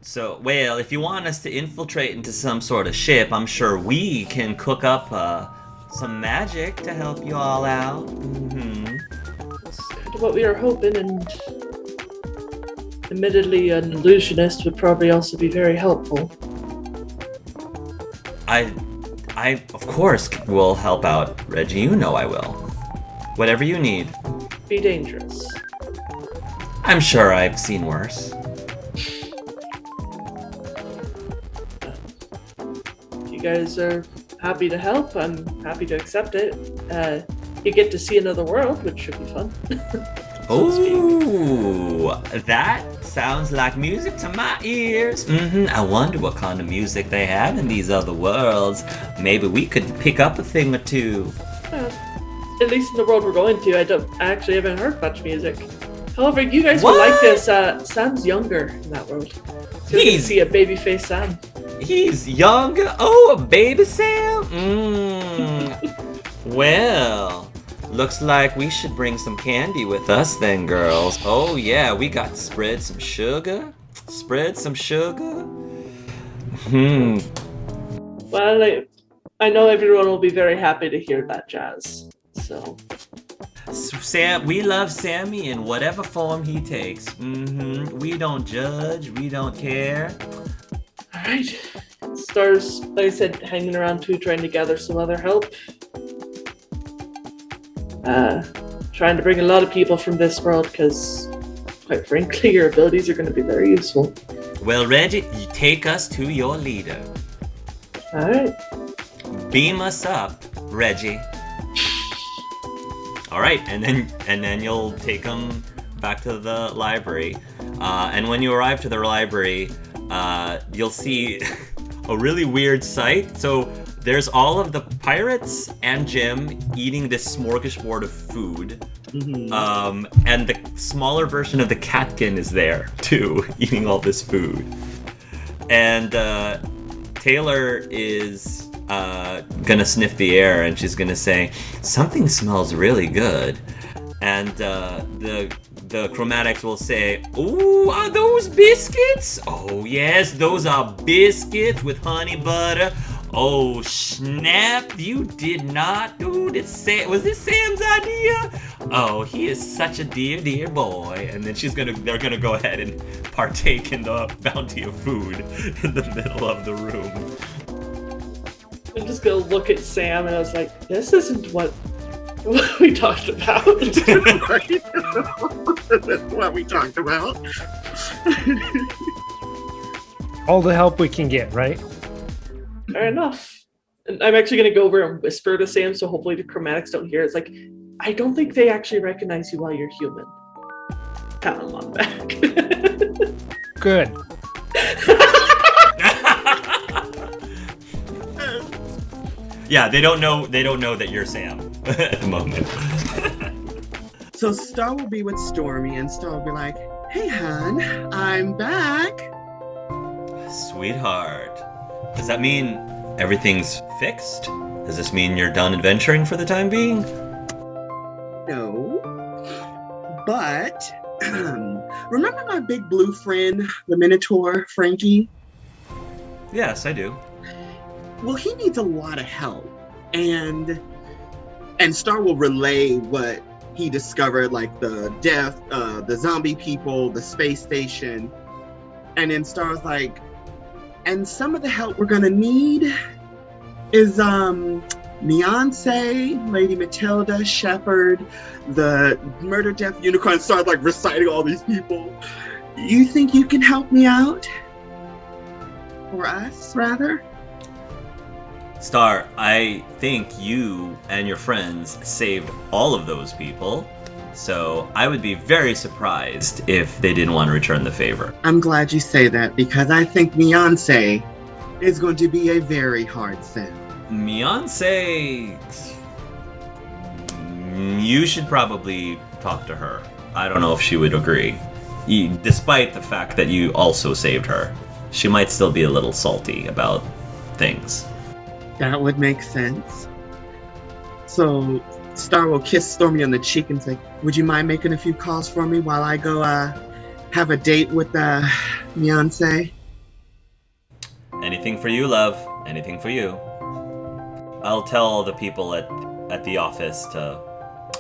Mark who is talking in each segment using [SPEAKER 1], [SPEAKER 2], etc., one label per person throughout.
[SPEAKER 1] So, well, if you want us to infiltrate into some sort of ship, I'm sure we can cook up some magic to help you all out.
[SPEAKER 2] That's kind of what we were hoping, and admittedly, an illusionist would probably also be very helpful.
[SPEAKER 1] I, I of course will help out, Reggie. You know I will. Whatever you need.
[SPEAKER 2] Be dangerous.
[SPEAKER 1] I'm sure I've seen worse.
[SPEAKER 2] If you guys are happy to help, I'm happy to accept it. You get to see another world, which should be fun.
[SPEAKER 1] Ooh, that sounds like music to my ears. I wonder what kind of music they have in these other worlds. Maybe we could pick up a thing or two.
[SPEAKER 2] At least in the world we're going to, I actually haven't heard much music. However, you guys will like this. Sam's younger in that world. So you can see a baby-faced Sam.
[SPEAKER 1] He's younger? Oh, a baby Sam? Well, looks like we should bring some candy with us then, girls. Oh yeah, we got to spread some sugar.
[SPEAKER 2] Well, I know everyone will be very happy to hear that jazz. So,
[SPEAKER 1] Sam, we love Sammy in whatever form he takes. We don't judge, we don't care.
[SPEAKER 2] alright. Star's, like I said, hanging around too, trying to gather some other help. Trying to bring a lot of people from this world, because, quite frankly, your abilities are going to be very useful.
[SPEAKER 1] Well, Reggie, you take us to your leader.
[SPEAKER 2] Alright.
[SPEAKER 1] Beam us up, Reggie. All right, and then you'll take them back to the library. And when you arrive to the library, you'll see a really weird sight. So there's all of the pirates and Jim eating this smorgasbord of food. And the smaller version of the catkin is there too, eating all this food. And Taylor is gonna sniff the air, and she's gonna say, something smells really good. And the chromatics will say, ooh, are those biscuits? Oh yes, those are biscuits with honey butter. Oh snap, you did not. Ooh, was this Sam's idea? Oh, he is such a dear boy. And then they're gonna go ahead and partake in the bounty of food in the middle of the room.
[SPEAKER 2] I'm just gonna look at Sam, and I was like, this isn't what we talked about.
[SPEAKER 3] What we talked about.
[SPEAKER 4] All the help we can get, right?
[SPEAKER 2] Fair enough. And I'm actually gonna go over and whisper to Sam, so hopefully the chromatics don't hear. It's like, I don't think they actually recognize you while you're human. Pat him on the back.
[SPEAKER 4] Good.
[SPEAKER 1] Yeah, they don't know that you're Sam at the moment.
[SPEAKER 3] So Star will be with Stormy, and Star will be like, hey, hon, I'm back.
[SPEAKER 1] Sweetheart, does that mean everything's fixed? Does this mean you're done adventuring for the time being?
[SPEAKER 3] No. But, remember my big blue friend, the Minotaur, Frankie?
[SPEAKER 1] Yes, I do.
[SPEAKER 3] Well, he needs a lot of help. And Star will relay what he discovered, like the death, the zombie people, the space station. And then Star's like, and some of the help we're gonna need is Beyonce, Lady Matilda, Shepherd, the Murder Death Unicorn. Star's like reciting all these people. You think you can help me out? Or us, rather?
[SPEAKER 1] Star, I think you and your friends saved all of those people, so I would be very surprised if they didn't want to return the favor.
[SPEAKER 3] I'm glad you say that, because I think Beyonce is going to be a very hard sell.
[SPEAKER 1] Beyonce, you should probably talk to her. I don't know if she would agree. Despite the fact that you also saved her, she might still be a little salty about things.
[SPEAKER 3] That would make sense. So Star will kiss Stormy on the cheek and say, would you mind making a few calls for me while I go have a date with Beyonce?
[SPEAKER 1] Anything for you, love. Anything for you. I'll tell all the people at the office to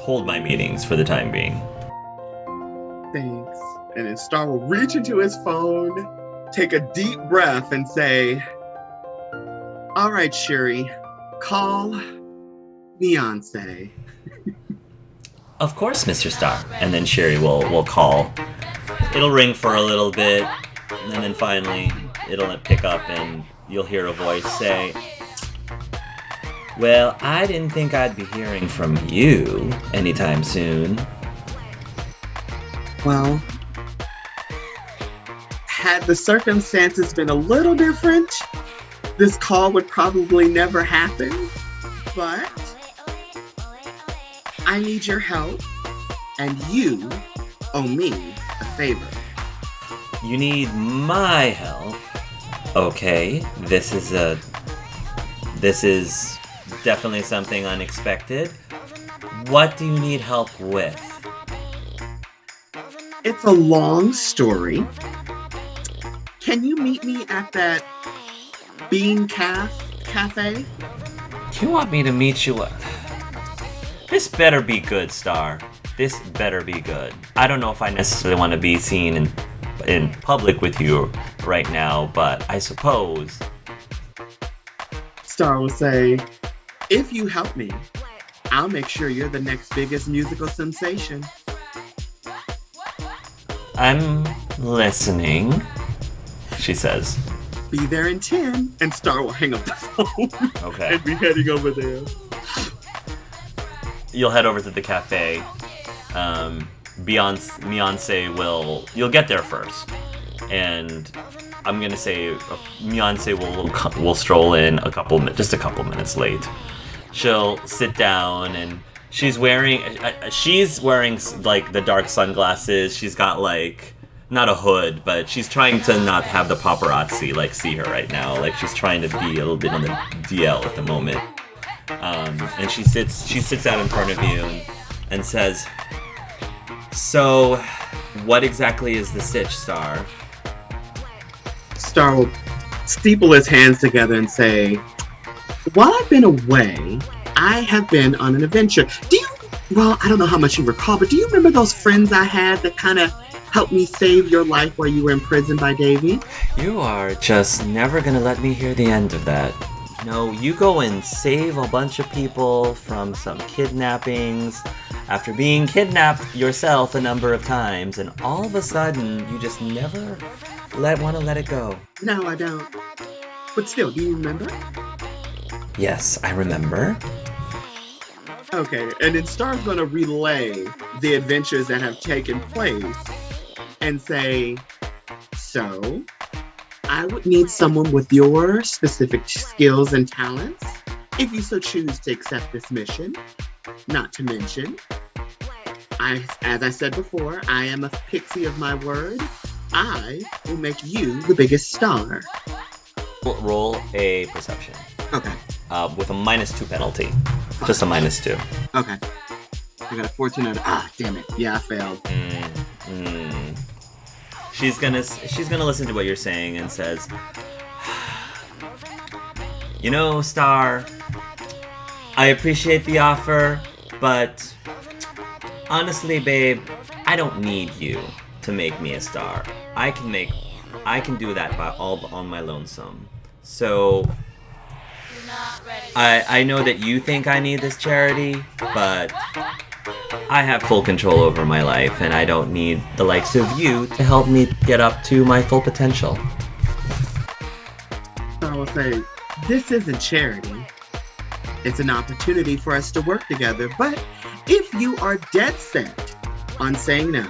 [SPEAKER 1] hold my meetings for the time being.
[SPEAKER 3] Thanks. And then Star will reach into his phone, take a deep breath, and say, all right, Shuri, call Beyonce.
[SPEAKER 1] Of course, Mr. Star. And then Sherry will call. It'll ring for a little bit, and then finally it'll pick up and you'll hear a voice say, well, I didn't think I'd be hearing from you anytime soon.
[SPEAKER 3] Well, had the circumstances been a little different, this call would probably never happen, but I need your help, and you owe me a favor.
[SPEAKER 1] You need my help. Okay, this is definitely something unexpected. What do you need help with?
[SPEAKER 3] It's a long story. Can you meet me at that Bean Cafe?
[SPEAKER 1] Do you want me to meet you at... This better be good, Star. This better be good. I don't know if I necessarily want to be seen in public with you right now, but I suppose...
[SPEAKER 3] Star will say, if you help me, I'll make sure you're the next biggest musical sensation.
[SPEAKER 1] I'm listening, she says.
[SPEAKER 3] Be there in 10, and Star will hang up the phone.
[SPEAKER 1] Okay.
[SPEAKER 3] And be heading over there.
[SPEAKER 1] You'll head over to the cafe. Beyonce will... You'll get there first. And I'm going to say Beyonce will stroll in just a couple minutes late. She'll sit down and she's wearing like the dark sunglasses. She's got like... Not a hood, but she's trying to not have the paparazzi like see her right now. Like she's trying to be a little bit on the DL at the moment. And she sits out in front of you and says, so, what exactly is the sitch, Star?
[SPEAKER 3] Star will steeple his hands together and say, while I've been away, I have been on an adventure. I don't know how much you recall, but do you remember those friends I had that kind of helped me save your life while you were imprisoned by Davy?
[SPEAKER 1] You are just never gonna let me hear the end of that. No, you go and save a bunch of people from some kidnappings after being kidnapped yourself a number of times, and all of a sudden, you just never want to let it go.
[SPEAKER 3] No, I don't. But still, do you remember?
[SPEAKER 1] Yes, I remember.
[SPEAKER 3] Okay, and then Star's gonna relay the adventures that have taken place and say, so, I would need someone with your specific skills and talents, if you so choose to accept this mission. Not to mention, as I said before, I am a pixie of my word. I will make you the biggest star.
[SPEAKER 1] Roll a perception.
[SPEAKER 3] Okay.
[SPEAKER 1] With a -2 penalty. Just a -2.
[SPEAKER 3] Okay. I got a 14 out of... damn it. Yeah, I failed.
[SPEAKER 1] She's gonna listen to what you're saying and says, you know, Star, I appreciate the offer, but honestly, babe, I don't need you to make me a star. I can do that all on my lonesome. So I know that you think I need this charity, but I have full control over my life, and I don't need the likes of you to help me get up to my full potential.
[SPEAKER 3] I will say, this isn't charity. It's an opportunity for us to work together, but if you are dead set on saying no,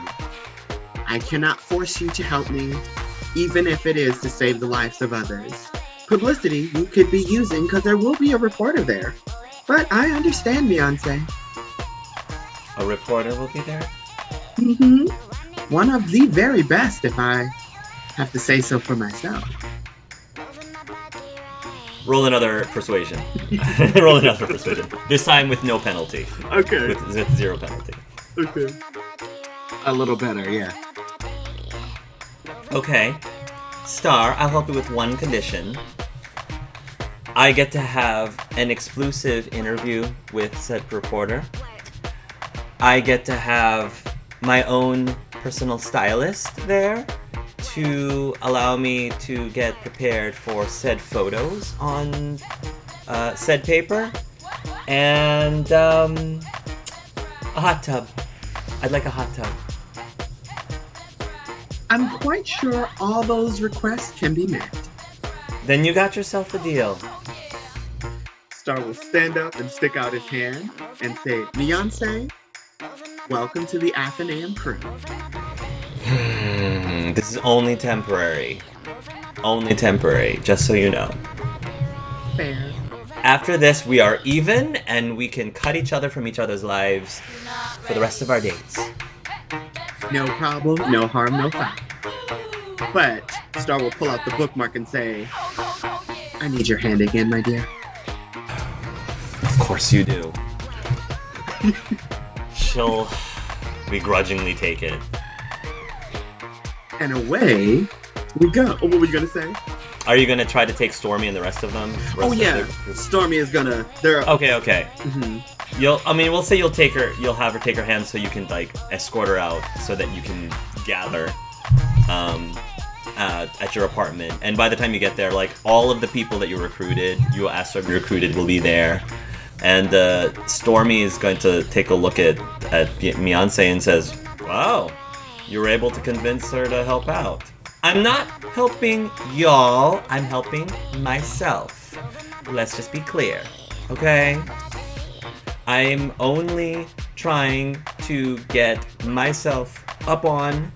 [SPEAKER 3] I cannot force you to help me, even if it is to save the lives of others. Publicity you could be using because there will be a reporter there. But I understand, Beyonce.
[SPEAKER 1] A reporter will be there?
[SPEAKER 3] Mm-hmm. One of the very best, if I have to say so for myself.
[SPEAKER 1] Roll another persuasion. Roll another persuasion. This time with no penalty.
[SPEAKER 3] Okay.
[SPEAKER 1] With 0 penalty.
[SPEAKER 3] Okay. A little better, yeah.
[SPEAKER 1] Okay. Star, I'll help you with one condition. I get to have an exclusive interview with said reporter. I get to have my own personal stylist there to allow me to get prepared for said photos on said paper. And a hot tub. I'd like a hot tub.
[SPEAKER 3] I'm quite sure all those requests can be met.
[SPEAKER 1] Then you got yourself a deal.
[SPEAKER 3] Star will stand up and stick out his hand and say, Beyonce, welcome to the Athenaeum crew.
[SPEAKER 1] This is only temporary. Only temporary, just so you know.
[SPEAKER 3] Fair.
[SPEAKER 1] After this, we are even, and we can cut each other from each other's lives for the rest of our days.
[SPEAKER 3] No problem, no harm, no foul. But Star will pull out the bookmark and say, I need your hand again, my dear.
[SPEAKER 1] Of course you do. She'll begrudgingly take it.
[SPEAKER 3] And away we go. Oh, what were you going to say?
[SPEAKER 1] Are you going to try to take Stormy and the rest of them?
[SPEAKER 3] Oh, yeah. Stormy is going to...
[SPEAKER 1] Okay.
[SPEAKER 3] Mm-hmm.
[SPEAKER 1] We'll say you'll have her take her hand so you can, like, escort her out so that you can gather at your apartment. And by the time you get there, like, all of the people that you asked to be recruited will be there. And Stormy is going to take a look at Beyonce and says, wow, you were able to convince her to help out. I'm not helping y'all, I'm helping myself. Let's just be clear, okay? I'm only trying to get myself up on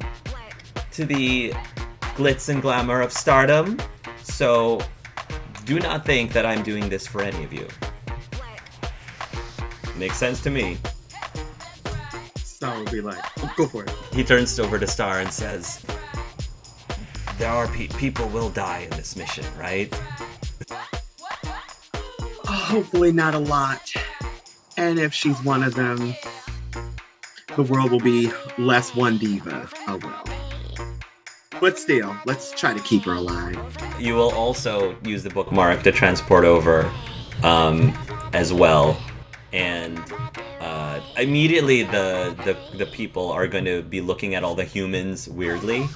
[SPEAKER 1] to the glitz and glamour of stardom, so do not think that I'm doing this for any of you. Makes sense to me.
[SPEAKER 3] Star will be like, oh, go for it.
[SPEAKER 1] He turns over to Star and says, there are people will die in this mission, right?
[SPEAKER 3] Hopefully not a lot. And if she's one of them, the world will be less one diva. Oh well. But still, let's try to keep her alive.
[SPEAKER 1] You will also use the bookmark to transport over as well. And immediately the people are going to be looking at all the humans weirdly.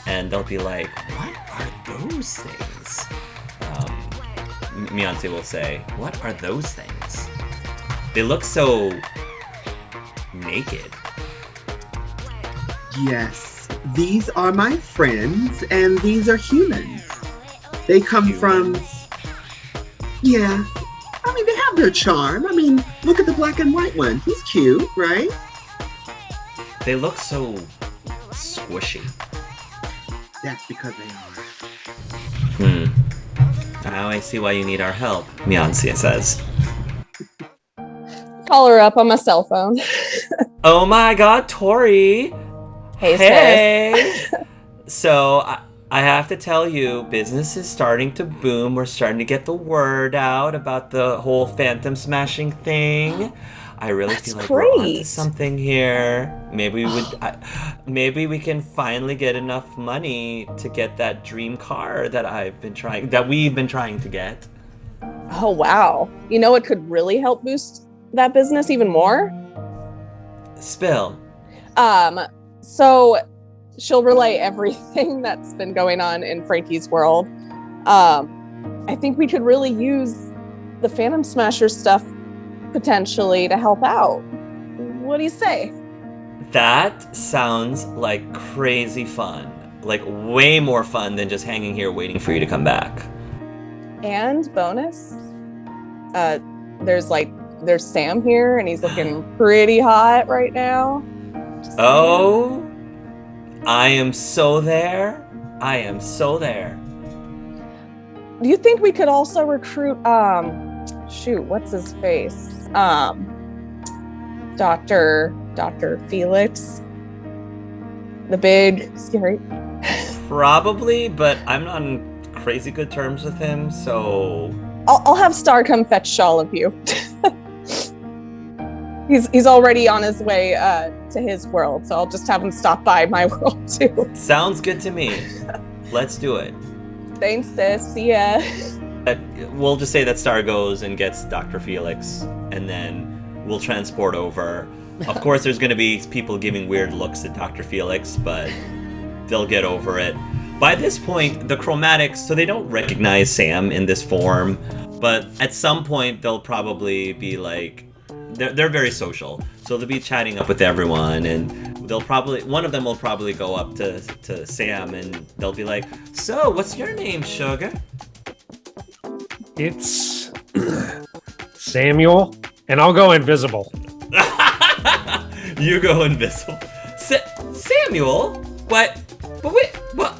[SPEAKER 1] And they'll be like, what are those things? Beyonce will say, what are those things? They look so naked.
[SPEAKER 3] Yes, these are my friends, and these are humans. They come from... Yeah. I mean, they have their charm. I mean, look at the black and white one. He's cute, right?
[SPEAKER 1] They look so squishy.
[SPEAKER 3] That's because they are.
[SPEAKER 1] Now I see why you need our help, Beyonce says.
[SPEAKER 5] Call her up on my cell phone.
[SPEAKER 1] Oh my god, Tori!
[SPEAKER 5] Hey. Sis.
[SPEAKER 1] So, I have to tell you, business is starting to boom. We're starting to get the word out about the whole Phantom smashing thing. I really feel like we're onto something here. Maybe we can finally get enough money to get that dream car that we've been trying to get.
[SPEAKER 5] Oh wow! You know what could really help boost that business even more?
[SPEAKER 1] Spill.
[SPEAKER 5] So she'll relay everything that's been going on in Frankie's world. I think we could really use the Phantom Smasher stuff potentially to help out. What do you say?
[SPEAKER 1] That sounds like crazy fun. Like way more fun than just hanging here waiting for you to come back.
[SPEAKER 5] And bonus, there's Sam here and he's looking pretty hot right now.
[SPEAKER 1] Oh, I am so there. I am so there.
[SPEAKER 5] Do you think we could also recruit, what's his face? Dr. Felix, the big, scary.
[SPEAKER 1] Probably, but I'm not on crazy good terms with him, so...
[SPEAKER 5] I'll have Star come fetch all of you. He's already on his way to his world, so I'll just have him stop by my world too.
[SPEAKER 1] Sounds good to me. Let's do it.
[SPEAKER 5] Thanks, sis. See ya.
[SPEAKER 1] We'll just say that Star goes and gets Dr. Felix, and then we'll transport over. Of course, there's going to be people giving weird looks at Dr. Felix, but they'll get over it. By this point, the chromatics, so they don't recognize Sam in this form, but at some point they'll probably be like, they're very social, so they'll be chatting up with everyone, and one of them will probably go up to Sam, and they'll be like, "So, what's your name, sugar?"
[SPEAKER 4] It's Samuel, and I'll go invisible.
[SPEAKER 1] You go invisible. Samuel? What? But wait, what?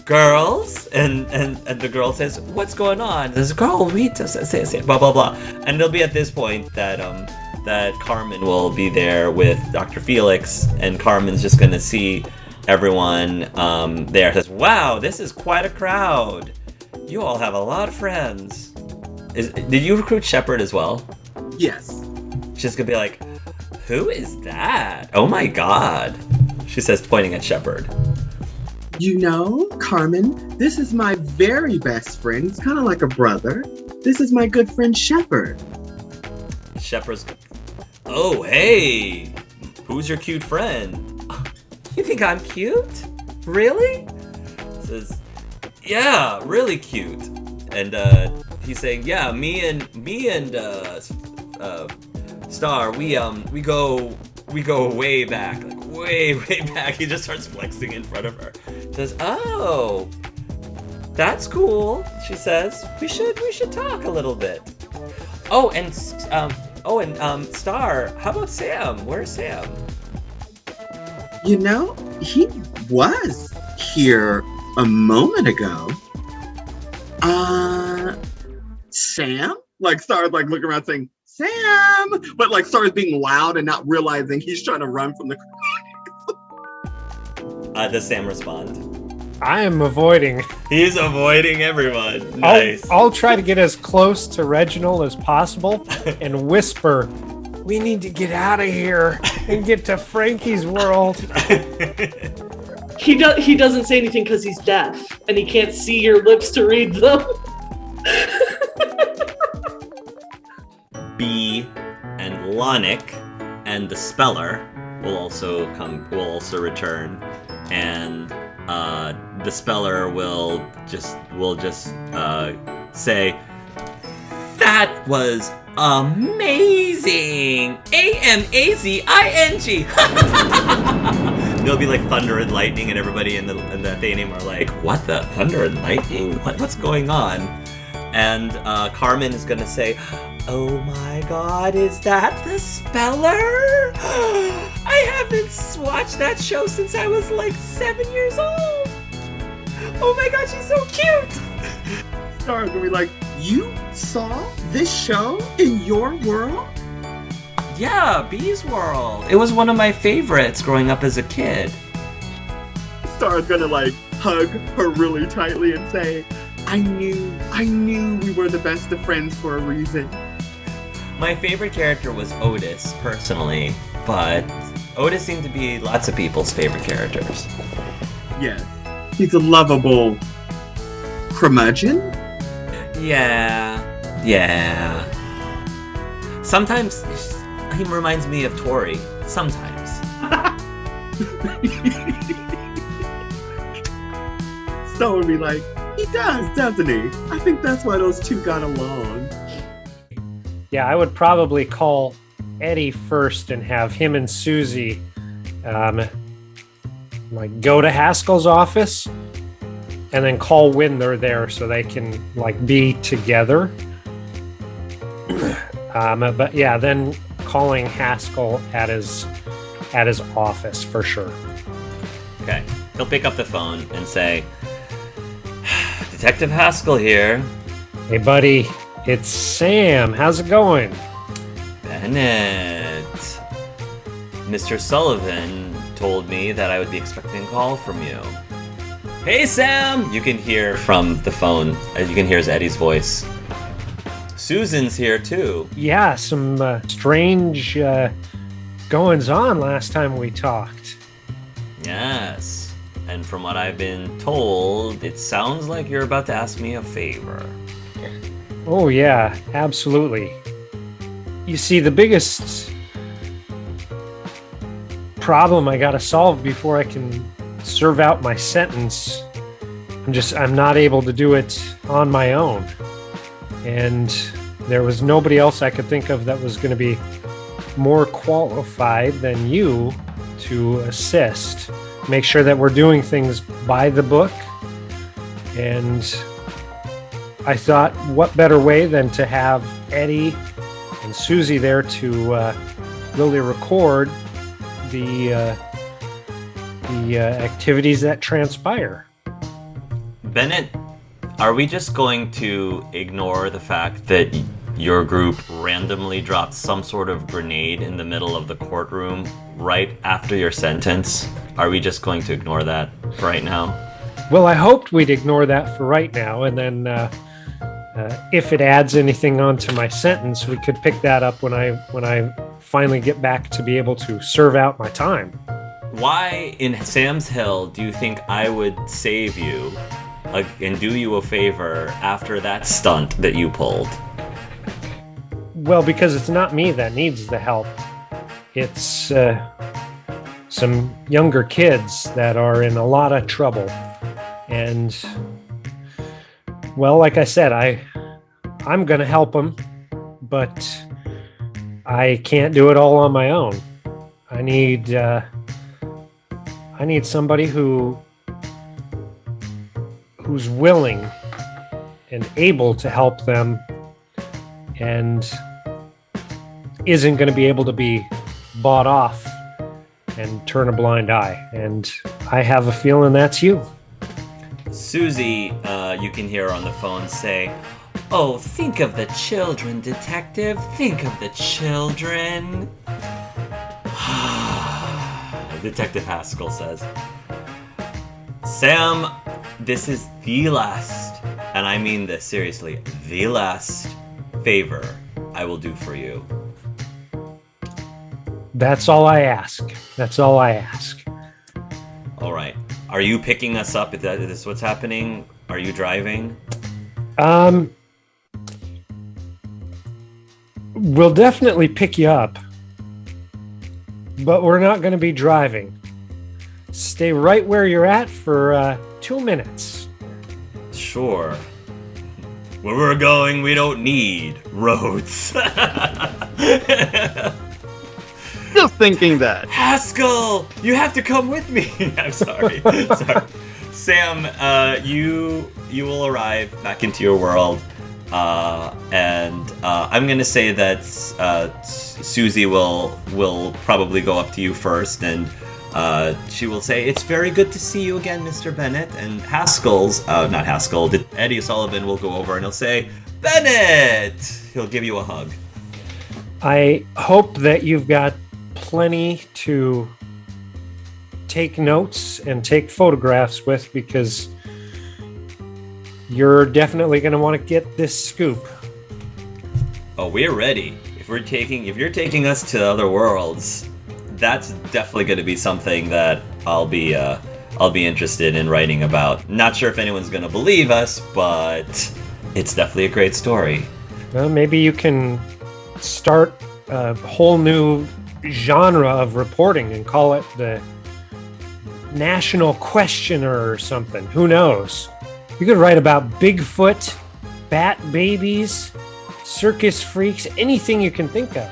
[SPEAKER 1] Girls? And the girl says, "What's going on?" There's a girl, read say blah blah blah. And it'll be at this point that Carmen will be there with Dr. Felix, and Carmen's just gonna see everyone there. Says, "Wow, this is quite a crowd. You all have a lot of friends." Did you recruit Shepard as well?
[SPEAKER 3] Yes.
[SPEAKER 1] She's gonna be like, "Who is that? Oh my god," she says, pointing at Shepard.
[SPEAKER 3] You know, Carmen, this is my very best friend. It's kind of like a brother. This is my good friend Shepard.
[SPEAKER 1] Shepard's, "Oh, hey, who's your cute friend?" "You think I'm cute? Really?" Says, "Yeah, really cute." And he's saying, "Yeah, me and Star, we go way back, like way back." He just starts flexing in front of her. Says, "Oh, that's cool," she says. We should talk a little bit." Oh, and Star, how about Sam? Where's Sam?"
[SPEAKER 3] You know, he was here a moment ago. Sam? Like, Star's like looking around saying, "Sam!" But like Star's being loud and not realizing he's trying to run from the
[SPEAKER 1] Does Sam respond?
[SPEAKER 4] I am avoiding.
[SPEAKER 1] He's avoiding everyone. Nice.
[SPEAKER 4] I'll try to get as close to Reginald as possible and whisper, "We need to get out of here and get to Frankie's world."
[SPEAKER 2] He doesn't say anything because he's deaf and he can't see your lips to read them.
[SPEAKER 1] B and Lonick and the Speller will also return, and the Speller will just say, "That was amazing! AMAZING!" There'll be like thunder and lightning, and everybody in the Athenaeum are like, "What the thunder and lightning? What's going on?" And Carmen is gonna say, "Oh my god, is that the Speller? I haven't watched that show since I was like 7 years old. Oh my god, she's so cute."
[SPEAKER 3] Star's gonna be like, "You saw this show in your world?"
[SPEAKER 1] "Yeah, Bee's World. It was one of my favorites growing up as a kid."
[SPEAKER 3] Star's gonna like hug her really tightly and say, I knew we were the best of friends for a reason."
[SPEAKER 1] My favorite character was Otis, personally, but Otis seemed to be lots of people's favorite characters.
[SPEAKER 3] Yes. He's a lovable curmudgeon.
[SPEAKER 1] Yeah. Sometimes he reminds me of Tori. Sometimes.
[SPEAKER 3] So would be like, he does, doesn't he? I think that's why those two got along.
[SPEAKER 4] Yeah, I would probably call Eddie first and have him and Susie like go to Haskell's office and then call when they're there so they can like be together. But yeah, then calling Haskell at his office for sure.
[SPEAKER 1] Okay. He'll pick up the phone and say, "Detective Haskell here."
[SPEAKER 4] Hey buddy, it's Sam. How's it going?
[SPEAKER 1] "Bennett. Mr. Sullivan told me that I would be expecting a call from you." "Hey, Sam!" You can hear from the phone. You can hear Eddie's voice. "Susan's here, too."
[SPEAKER 4] Yeah, some strange goings on last time we talked.
[SPEAKER 1] "Yes. And from what I've been told, it sounds like you're about to ask me a favor."
[SPEAKER 4] Oh, yeah, absolutely. You see, the biggest problem I got to solve before I can serve out my sentence, I'm not able to do it on my own. And there was nobody else I could think of that was going to be more qualified than you to assist, make sure that we're doing things by the book. And I thought, what better way than to have Eddie and Susie there to really record the activities that transpire.
[SPEAKER 1] Bennett, are we just going to ignore the fact that your group randomly dropped some sort of grenade in the middle of the courtroom right after your sentence? Are we just going to ignore that for right now?
[SPEAKER 4] Well, I hoped we'd ignore that for right now, and then if it adds anything onto my sentence, we could pick that up when I finally get back to be able to serve out my time.
[SPEAKER 1] Why in Sam's Hill do you think I would save you and do you a favor after that stunt that you pulled?
[SPEAKER 4] Well, because it's not me that needs the help. It's some younger kids that are in a lot of trouble. And, well, like I said, I'm going to help them, but I can't do it all on my own. I need somebody who's willing and able to help them and isn't going to be able to be bought off and turn a blind eye. And I have a feeling that's you.
[SPEAKER 1] Susie, you can hear her on the phone say, "Oh, think of the children, detective. Think of the children." Detective Haskell says, "Sam, this is the last, and I mean this seriously, the last favor I will do for you."
[SPEAKER 4] That's all I ask. That's all I ask.
[SPEAKER 1] All right. Are you picking us up? Is this what's happening? Are you driving?
[SPEAKER 4] We'll definitely pick you up, but we're not going to be driving. Stay right where you're at for 2 minutes.
[SPEAKER 1] Sure. Where we're going, we don't need roads.
[SPEAKER 6] Just thinking that.
[SPEAKER 1] Haskell, you have to come with me. I'm sorry. Sorry. Sam, you will arrive back into your world, and I'm gonna say that Susie will probably go up to you first, and she will say, "It's very good to see you again, Mr. Bennett." And Eddie Sullivan will go over and he'll say, "Bennett!" He'll give you a hug.
[SPEAKER 4] I hope that you've got plenty to take notes and take photographs with, because you're definitely going to want to get this scoop.
[SPEAKER 1] Oh, we're ready. If you're taking us to other worlds, that's definitely going to be something that I'll be interested in writing about. Not sure if anyone's going to believe us, but it's definitely a great story.
[SPEAKER 4] Well, maybe you can start a whole new genre of reporting and call it the National Questioner or something. Who knows? You could write about Bigfoot, bat babies, circus freaks, anything you can think of.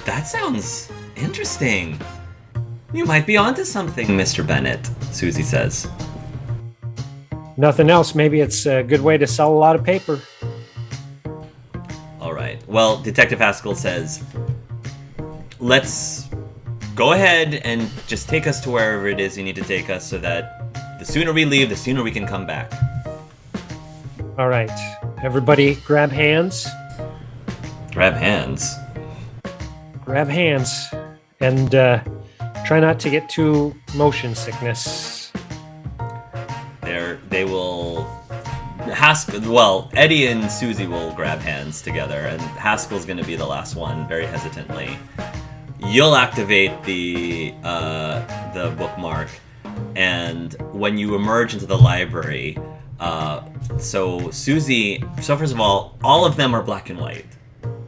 [SPEAKER 1] That sounds interesting. You might be onto something, Mr. Bennett, Susie says.
[SPEAKER 4] Nothing else. Maybe it's a good way to sell a lot of paper.
[SPEAKER 1] All right. Well, Detective Haskell says, let's go ahead and just take us to wherever it is you need to take us, so that the sooner we leave, the sooner we can come back.
[SPEAKER 4] All right. Everybody grab hands.
[SPEAKER 1] Grab hands.
[SPEAKER 4] Grab hands. And try not to get too motion sickness.
[SPEAKER 1] They will... Eddie and Susie will grab hands together, and Haskell's going to be the last one, very hesitantly. You'll activate the bookmark, and when you emerge into the library, So Susie, so first of all of them are black and white.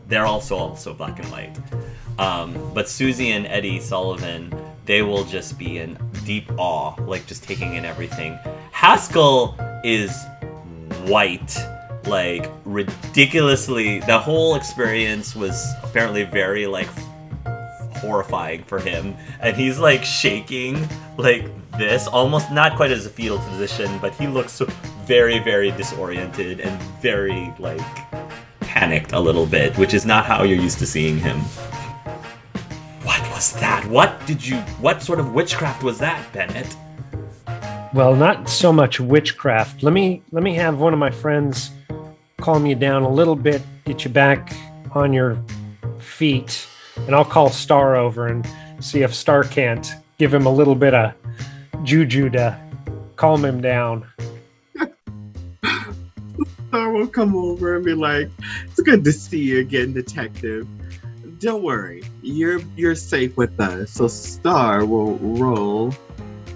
[SPEAKER 1] They're also black and white. But Susie and Eddie Sullivan, they will just be in deep awe, like just taking in everything. Haskell is white, like ridiculously. The whole experience was apparently very like horrifying for him, and he's like shaking like this, almost not quite as a fetal position, but he looks very, very disoriented and very like panicked a little bit, which is not how you're used to seeing him. What was that? What sort of witchcraft was that, Bennett?
[SPEAKER 4] Well, not so much witchcraft. Let me have one of my friends calm you down a little bit, get you back on your feet, and I'll call Star over and see if Star can't give him a little bit of juju to calm him down.
[SPEAKER 3] Star will come over and be like, "It's good to see you again, detective. Don't worry, you're safe with us." So Star will roll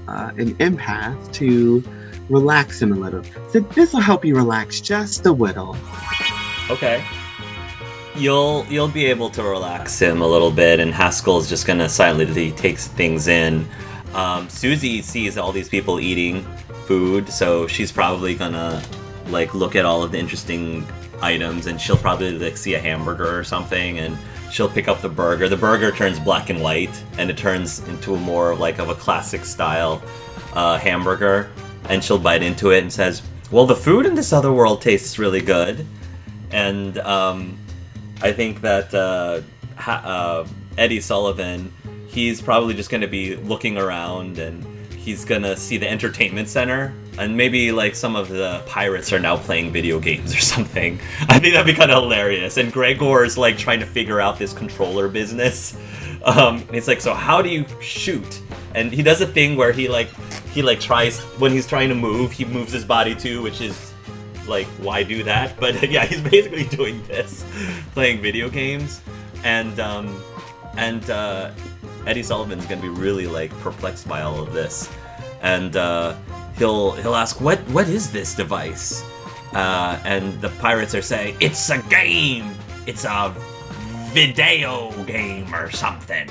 [SPEAKER 3] an empath to relax him a little. So this will help you relax just a little.
[SPEAKER 1] Okay. You'll be able to relax him a little bit, and Haskell's just gonna silently take things in. Susie sees all these people eating food, so she's probably gonna like look at all of the interesting items, and she'll probably like see a hamburger or something, and she'll pick up the burger. The burger turns black and white, and it turns into a more like of a classic style hamburger, and she'll bite into it and says, "Well, the food in this other world tastes really good." And I think that Eddie Sullivan, he's probably just going to be looking around, and he's going to see the entertainment center, and maybe like some of the pirates are now playing video games or something. I think that'd be kind of hilarious. And Gregor's like trying to figure out this controller business. It's like, so how do you shoot? And he does a thing where he tries, when he's trying to move, he moves his body too, which is like, why do that? But yeah, he's basically doing this, playing video games, and Eddie Sullivan's gonna be really like perplexed by all of this, and he'll ask, what is this device? And the pirates are saying, it's a game, it's a video game or something.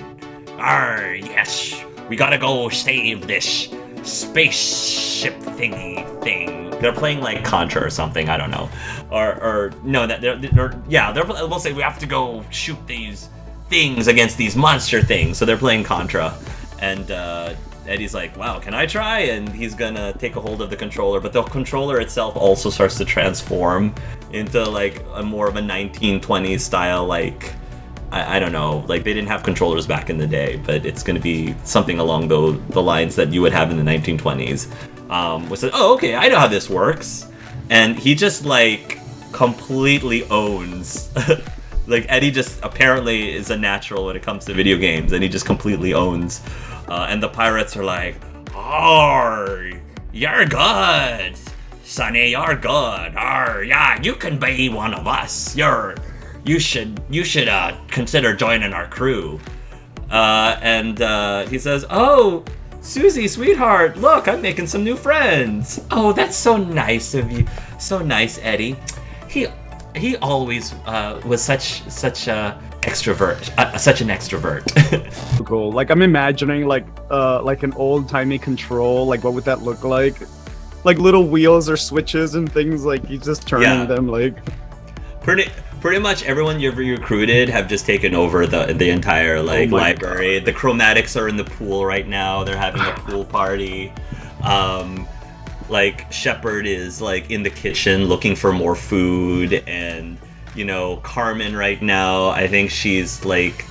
[SPEAKER 1] Yes, we gotta go save this spaceship thingy thing. They're playing like Contra or something, I don't know. Or no, they'll say we have to go shoot these things against these monster things. So they're playing Contra, and Eddie's like, wow, can I try? And he's gonna take a hold of the controller, but the controller itself also starts to transform into like a more of a 1920s style, like I don't know, like they didn't have controllers back in the day, but it's going to be something along the lines that you would have in the 1920s. Which said, oh, okay, I know how this works. And he just like completely owns. Like Eddie just apparently is a natural when it comes to video games, and he just completely owns. And the pirates are like, "Oh, you're good, Sonny, you're good. Yeah, you can be one of us. You should consider joining our crew." And he says, "Oh, Susie, sweetheart, look, I'm making some new friends." "Oh, that's so nice of you. So nice, Eddie. He always was such a extrovert, such an extrovert."
[SPEAKER 6] Cool. Like I'm imagining like an old-timey control. Like what would that look like? Like little wheels or switches and things. Like he's just turning them. Like
[SPEAKER 1] Pretty much everyone you've recruited have just taken over the entire like library. God. The Chromatics are in the pool right now. They're having a pool party. Like Shepard is like in the kitchen looking for more food, and Carmen right now, I think she's like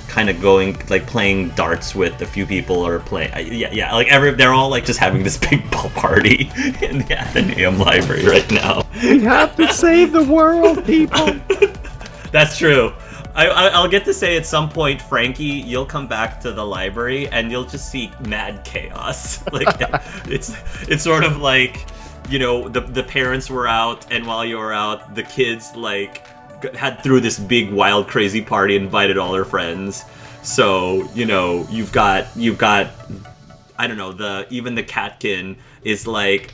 [SPEAKER 1] kind of going like playing darts with a few people, or playing like they're all like just having this big ball party in the Athenaeum library right now.
[SPEAKER 6] We have to save the world, people.
[SPEAKER 1] That's true. I'll get to say at some point, Frankie, you'll come back to the library and you'll just see mad chaos. Like it's sort of like, the parents were out, and while you were out, the kids like threw this big wild crazy party, invited all their friends. So you've got I don't know, even the catkin is like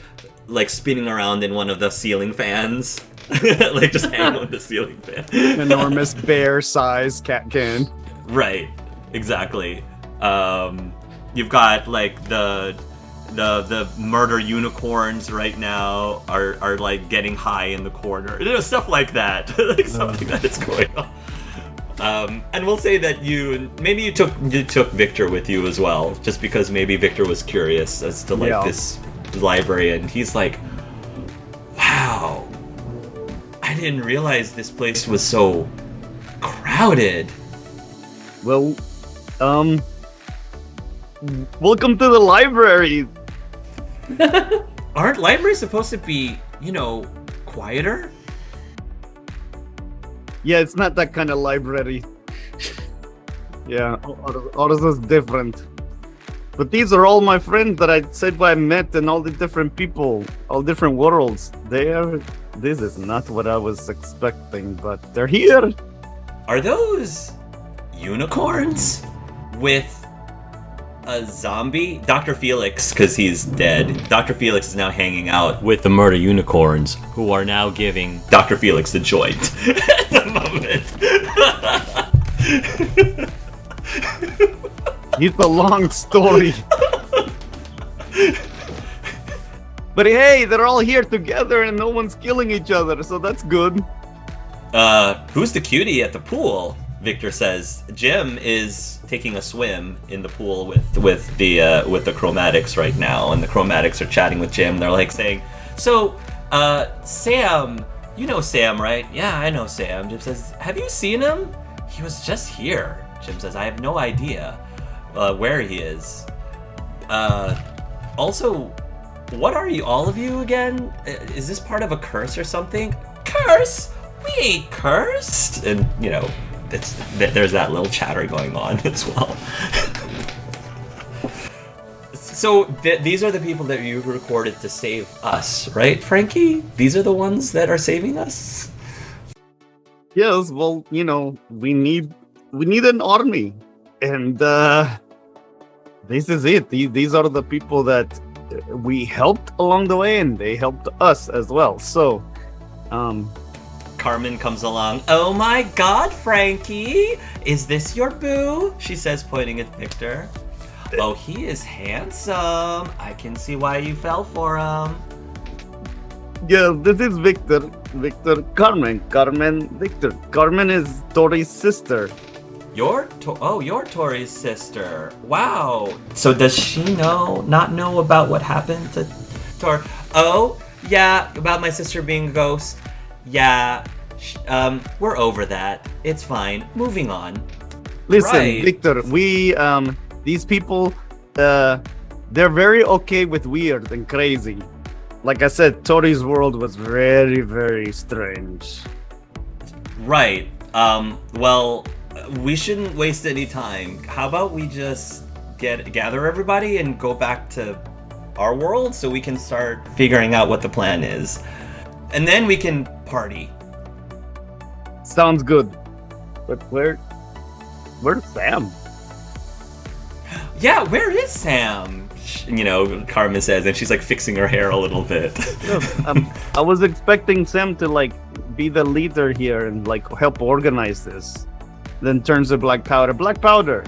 [SPEAKER 1] like spinning around in one of the ceiling fans. Like just hanging with the ceiling fan.
[SPEAKER 6] Enormous bear-sized cat can.
[SPEAKER 1] Right, exactly. You've got like the murder unicorns right now are like getting high in the corner. You know, stuff like that. Like something that is going on. And we'll say that you took Victor with you as well, just because maybe Victor was curious as to like this library, and he's like, wow, I didn't realize this place was so crowded.
[SPEAKER 6] Well, welcome to the library.
[SPEAKER 1] Aren't libraries supposed to be, quieter?
[SPEAKER 6] Yeah, it's not that kind of library. Yeah, ours is different. But these are all my friends that I said I met, and all the different people, all different worlds. This is not what I was expecting, but they're here.
[SPEAKER 1] Are those unicorns with a zombie? Dr. Felix, because he's dead. Dr. Felix is now hanging out with the murder unicorns, who are now giving Dr. Felix the joint at the moment.
[SPEAKER 6] It's a long story. But hey, they're all here together and no one's killing each other, so that's good.
[SPEAKER 1] Who's the cutie at the pool? Victor says. Jim is taking a swim in the pool with the chromatics right now, and the chromatics are chatting with Jim. They're like saying, "So, Sam, you know Sam, right?" "Yeah, I know Sam." Jim says, "Have you seen him?" "He was just here." Jim says, "I have no idea where he is." Also, what are you, all of you again? Is this part of a curse or something? Curse? We ain't cursed. And there's that little chatter going on as well. So these are the people that you recorded to save us, right, Frankie? These are the ones that are saving us?
[SPEAKER 6] Yes, well, we need an army, and this is it. These are the people that we helped along the way, and they helped us as well. So,
[SPEAKER 1] Carmen comes along. "Oh my God, Frankie, is this your boo?" she says, pointing at Victor. "Oh, he is handsome. I can see why you fell for him."
[SPEAKER 6] Yeah, this is Victor. Carmen, Victor. Carmen is Tori's sister.
[SPEAKER 1] You're Tori's sister. Wow. So does she not know about what happened to Tor? "Oh, yeah, about my sister being a ghost. Yeah, we're over that. It's fine. Moving on."
[SPEAKER 6] Listen,
[SPEAKER 1] Right.
[SPEAKER 6] Victor, these people, they're very okay with weird and crazy. Like I said, Tori's world was very, very strange.
[SPEAKER 1] Right. Well, we shouldn't waste any time. How about we just gather everybody and go back to our world so we can start figuring out what the plan is. And then we can party.
[SPEAKER 6] Sounds good. But where's Sam?
[SPEAKER 1] Yeah, where is Sam? Carmen says, and she's like fixing her hair a little bit.
[SPEAKER 6] I was expecting Sam to be the leader here and help organize this. Then turns to Black Powder. Black Powder!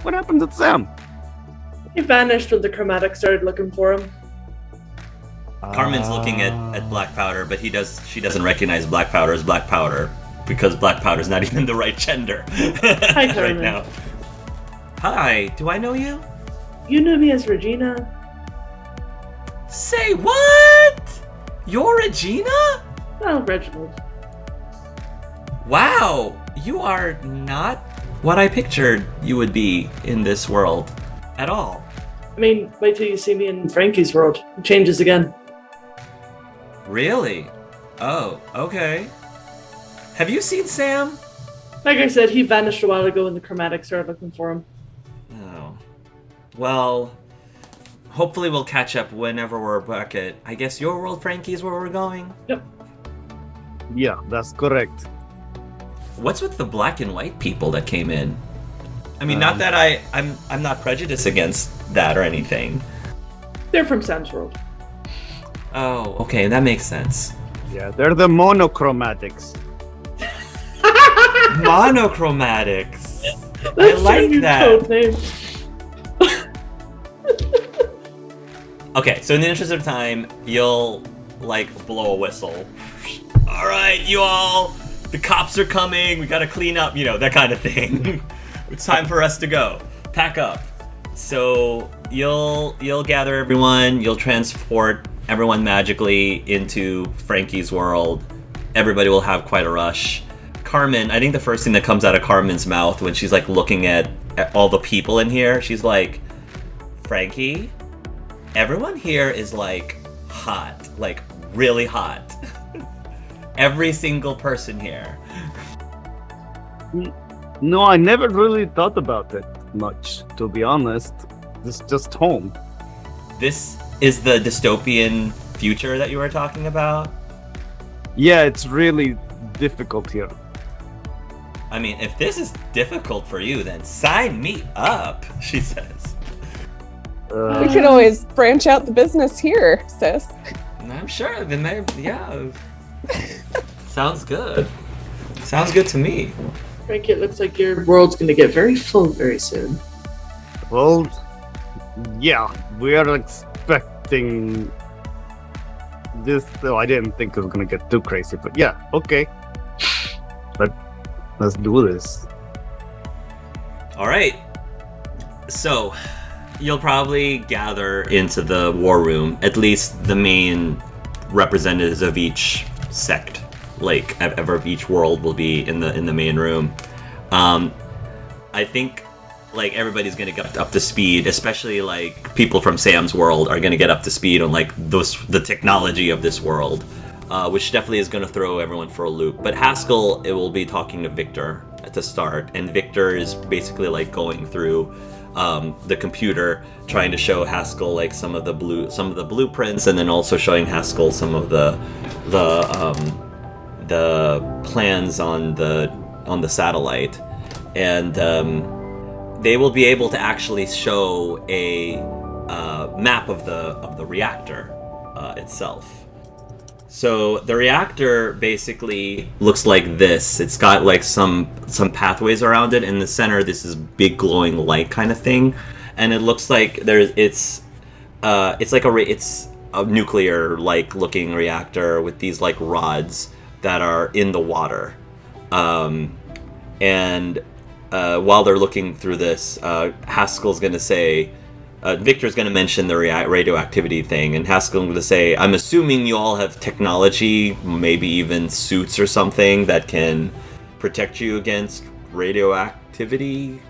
[SPEAKER 6] What happened to Sam?
[SPEAKER 2] He vanished when the chromatics started looking for him.
[SPEAKER 1] Carmen's looking at Black Powder, but she doesn't recognize Black Powder as Black Powder because Black Powder's not even the right gender.
[SPEAKER 2] Hi,
[SPEAKER 1] right
[SPEAKER 2] Carmen.
[SPEAKER 1] now. Hi, do I know you?
[SPEAKER 2] You knew me as Regina.
[SPEAKER 1] Say what? You're Regina?
[SPEAKER 2] Oh, Reginald.
[SPEAKER 1] Wow, you are not what I pictured you would be in this world at all.
[SPEAKER 2] I mean, wait till you see me in Frankie's world. It changes again.
[SPEAKER 1] Really? Oh, okay. Have you seen Sam?
[SPEAKER 2] Like I said, he vanished a while ago when the chromatics started looking for him.
[SPEAKER 1] Oh. Well, hopefully we'll catch up whenever we're back at, I guess, your world, Frankie, is where we're going?
[SPEAKER 2] Yep.
[SPEAKER 6] Yeah, that's correct.
[SPEAKER 1] What's with the black and white people that came in? I mean, not that I'm not prejudiced against that or anything.
[SPEAKER 2] They're from Sam's world.
[SPEAKER 1] Oh, okay, that makes sense.
[SPEAKER 6] Yeah, they're the monochromatics.
[SPEAKER 1] Monochromatics.
[SPEAKER 2] That's
[SPEAKER 1] I
[SPEAKER 2] their
[SPEAKER 1] like
[SPEAKER 2] new
[SPEAKER 1] that.
[SPEAKER 2] code name.
[SPEAKER 1] Okay, so in the interest of time, you'll like blow a whistle. All right, you all, the cops are coming. We gotta clean up, that kind of thing. It's time for us to go. Pack up. So you'll gather everyone. You'll transport everyone magically into Frankie's world. Everybody will have quite a rush. Carmen, I think the first thing that comes out of Carmen's mouth when she's like looking at all the people in here, she's like, Frankie, everyone here is like hot, like really hot. Every single person here.
[SPEAKER 6] No, I never really thought about it much, to be honest. This is just home.
[SPEAKER 1] This is the dystopian future that you were talking about?
[SPEAKER 6] Yeah, it's really difficult here.
[SPEAKER 1] I mean, if this is difficult for you, then sign me up, she says.
[SPEAKER 5] We could always branch out the business here, sis.
[SPEAKER 1] I'm sure. Then yeah. Sounds good. Sounds good to me.
[SPEAKER 2] Frankie, it looks like your world's going to get very full very soon.
[SPEAKER 6] Well, yeah, we are expecting this. Though I didn't think it was gonna get too crazy, but yeah, okay. Let's do this.
[SPEAKER 1] All right. So, you'll probably gather into the war room. At least the main representatives of each sect, like of each world, will be in the main room. I think like everybody's gonna get up to speed, especially like people from Sam's world are gonna get up to speed on like the technology of this world, which definitely is gonna throw everyone for a loop. But Haskell, it will be talking to Victor to start, and Victor is basically like going through the computer, trying to show Haskell like some of the blueprints, and then also showing Haskell some of the plans on the satellite, and they will be able to actually show a map of the reactor itself. So the reactor basically looks like this. It's got like some pathways around it. In the center, this is big glowing light kind of thing, and it looks like it's a nuclear like looking reactor with these like rods that are in the water. And while they're looking through this, Haskell's going to say, Victor's going to mention the radioactivity thing, and Haskell's going to say, I'm assuming you all have technology, maybe even suits or something that can protect you against radioactivity.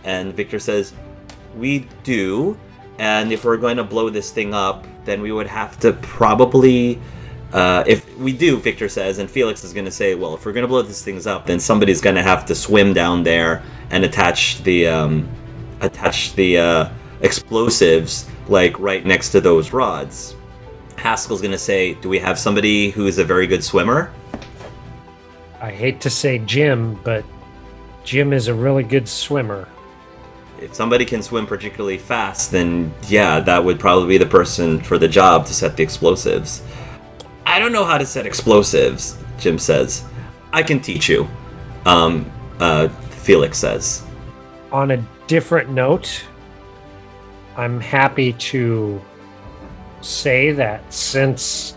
[SPEAKER 1] And Victor says, we do, and if we're going to blow this thing up, then we would have to probably... if we do, Victor says, and Felix is going to say, well, if we're going to blow these things up, then somebody's going to have to swim down there and attach the explosives, like, right next to those rods. Haskell's going to say, do we have somebody who is a very good swimmer?
[SPEAKER 4] I hate to say Jim, but Jim is a really good swimmer.
[SPEAKER 1] If somebody can swim particularly fast, then, yeah, that would probably be the person for the job to set the explosives. I don't know how to set explosives, Jim says. I can teach you, Felix says.
[SPEAKER 4] On a different note, I'm happy to say that since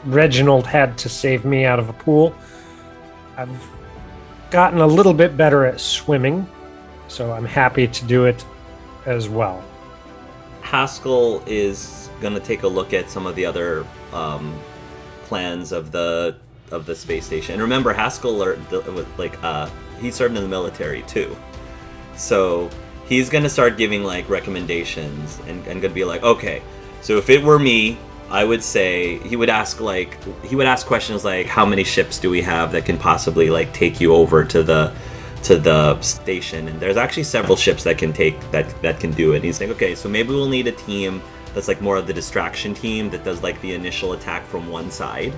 [SPEAKER 4] Reginald had to save me out of a pool, I've gotten a little bit better at swimming, so I'm happy to do it as well.
[SPEAKER 1] Haskell is going to take a look at some of the other plans of the space station. And remember, Haskell he served in the military too, so he's gonna start giving like recommendations and gonna be like, okay, so if it were me, I would say he would ask questions like, how many ships do we have that can possibly like take you over to the station? And there's actually several ships that can do it. And he's saying, okay, so maybe we'll need a team that's like more of the distraction team that does like the initial attack from one side,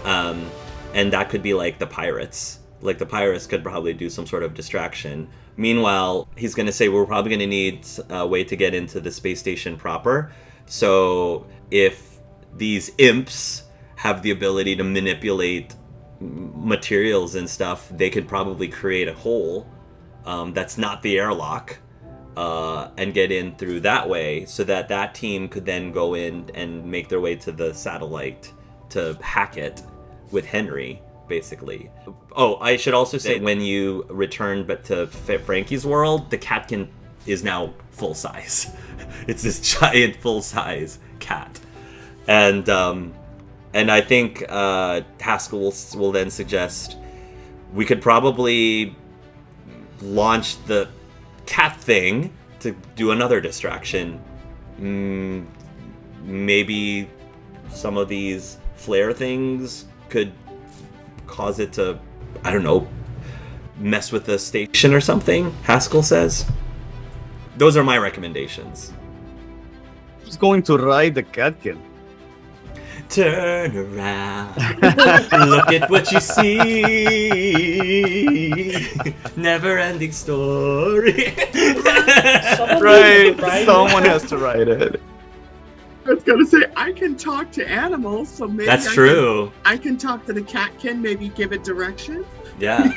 [SPEAKER 1] and that could be like the pirates. Like the pirates could probably do some sort of distraction. Meanwhile, he's going to say we're probably going to need a way to get into the space station proper. So if these imps have the ability to manipulate materials and stuff, they could probably create a hole that's not the airlock and get in through that way, so that team could then go in and make their way to the satellite to hack it with Henry, basically. Oh, I should also say, when you return to Frankie's world, the catkin is now full size. It's this giant full size cat. And I think Haskell will then suggest we could probably launch the cat thing to do another distraction. Maybe some of these flare things could cause it to, I don't know, mess with the station or something, Haskell says. Those are my recommendations.
[SPEAKER 6] Who's going to ride the catkin?
[SPEAKER 1] Turn around, look at what you see. Never-ending story.
[SPEAKER 6] Right, someone has to ride it.
[SPEAKER 3] I was gonna say, I can talk to animals, so maybe
[SPEAKER 1] That's true.
[SPEAKER 3] I can talk to the catkin, maybe give it direction.
[SPEAKER 1] Yeah.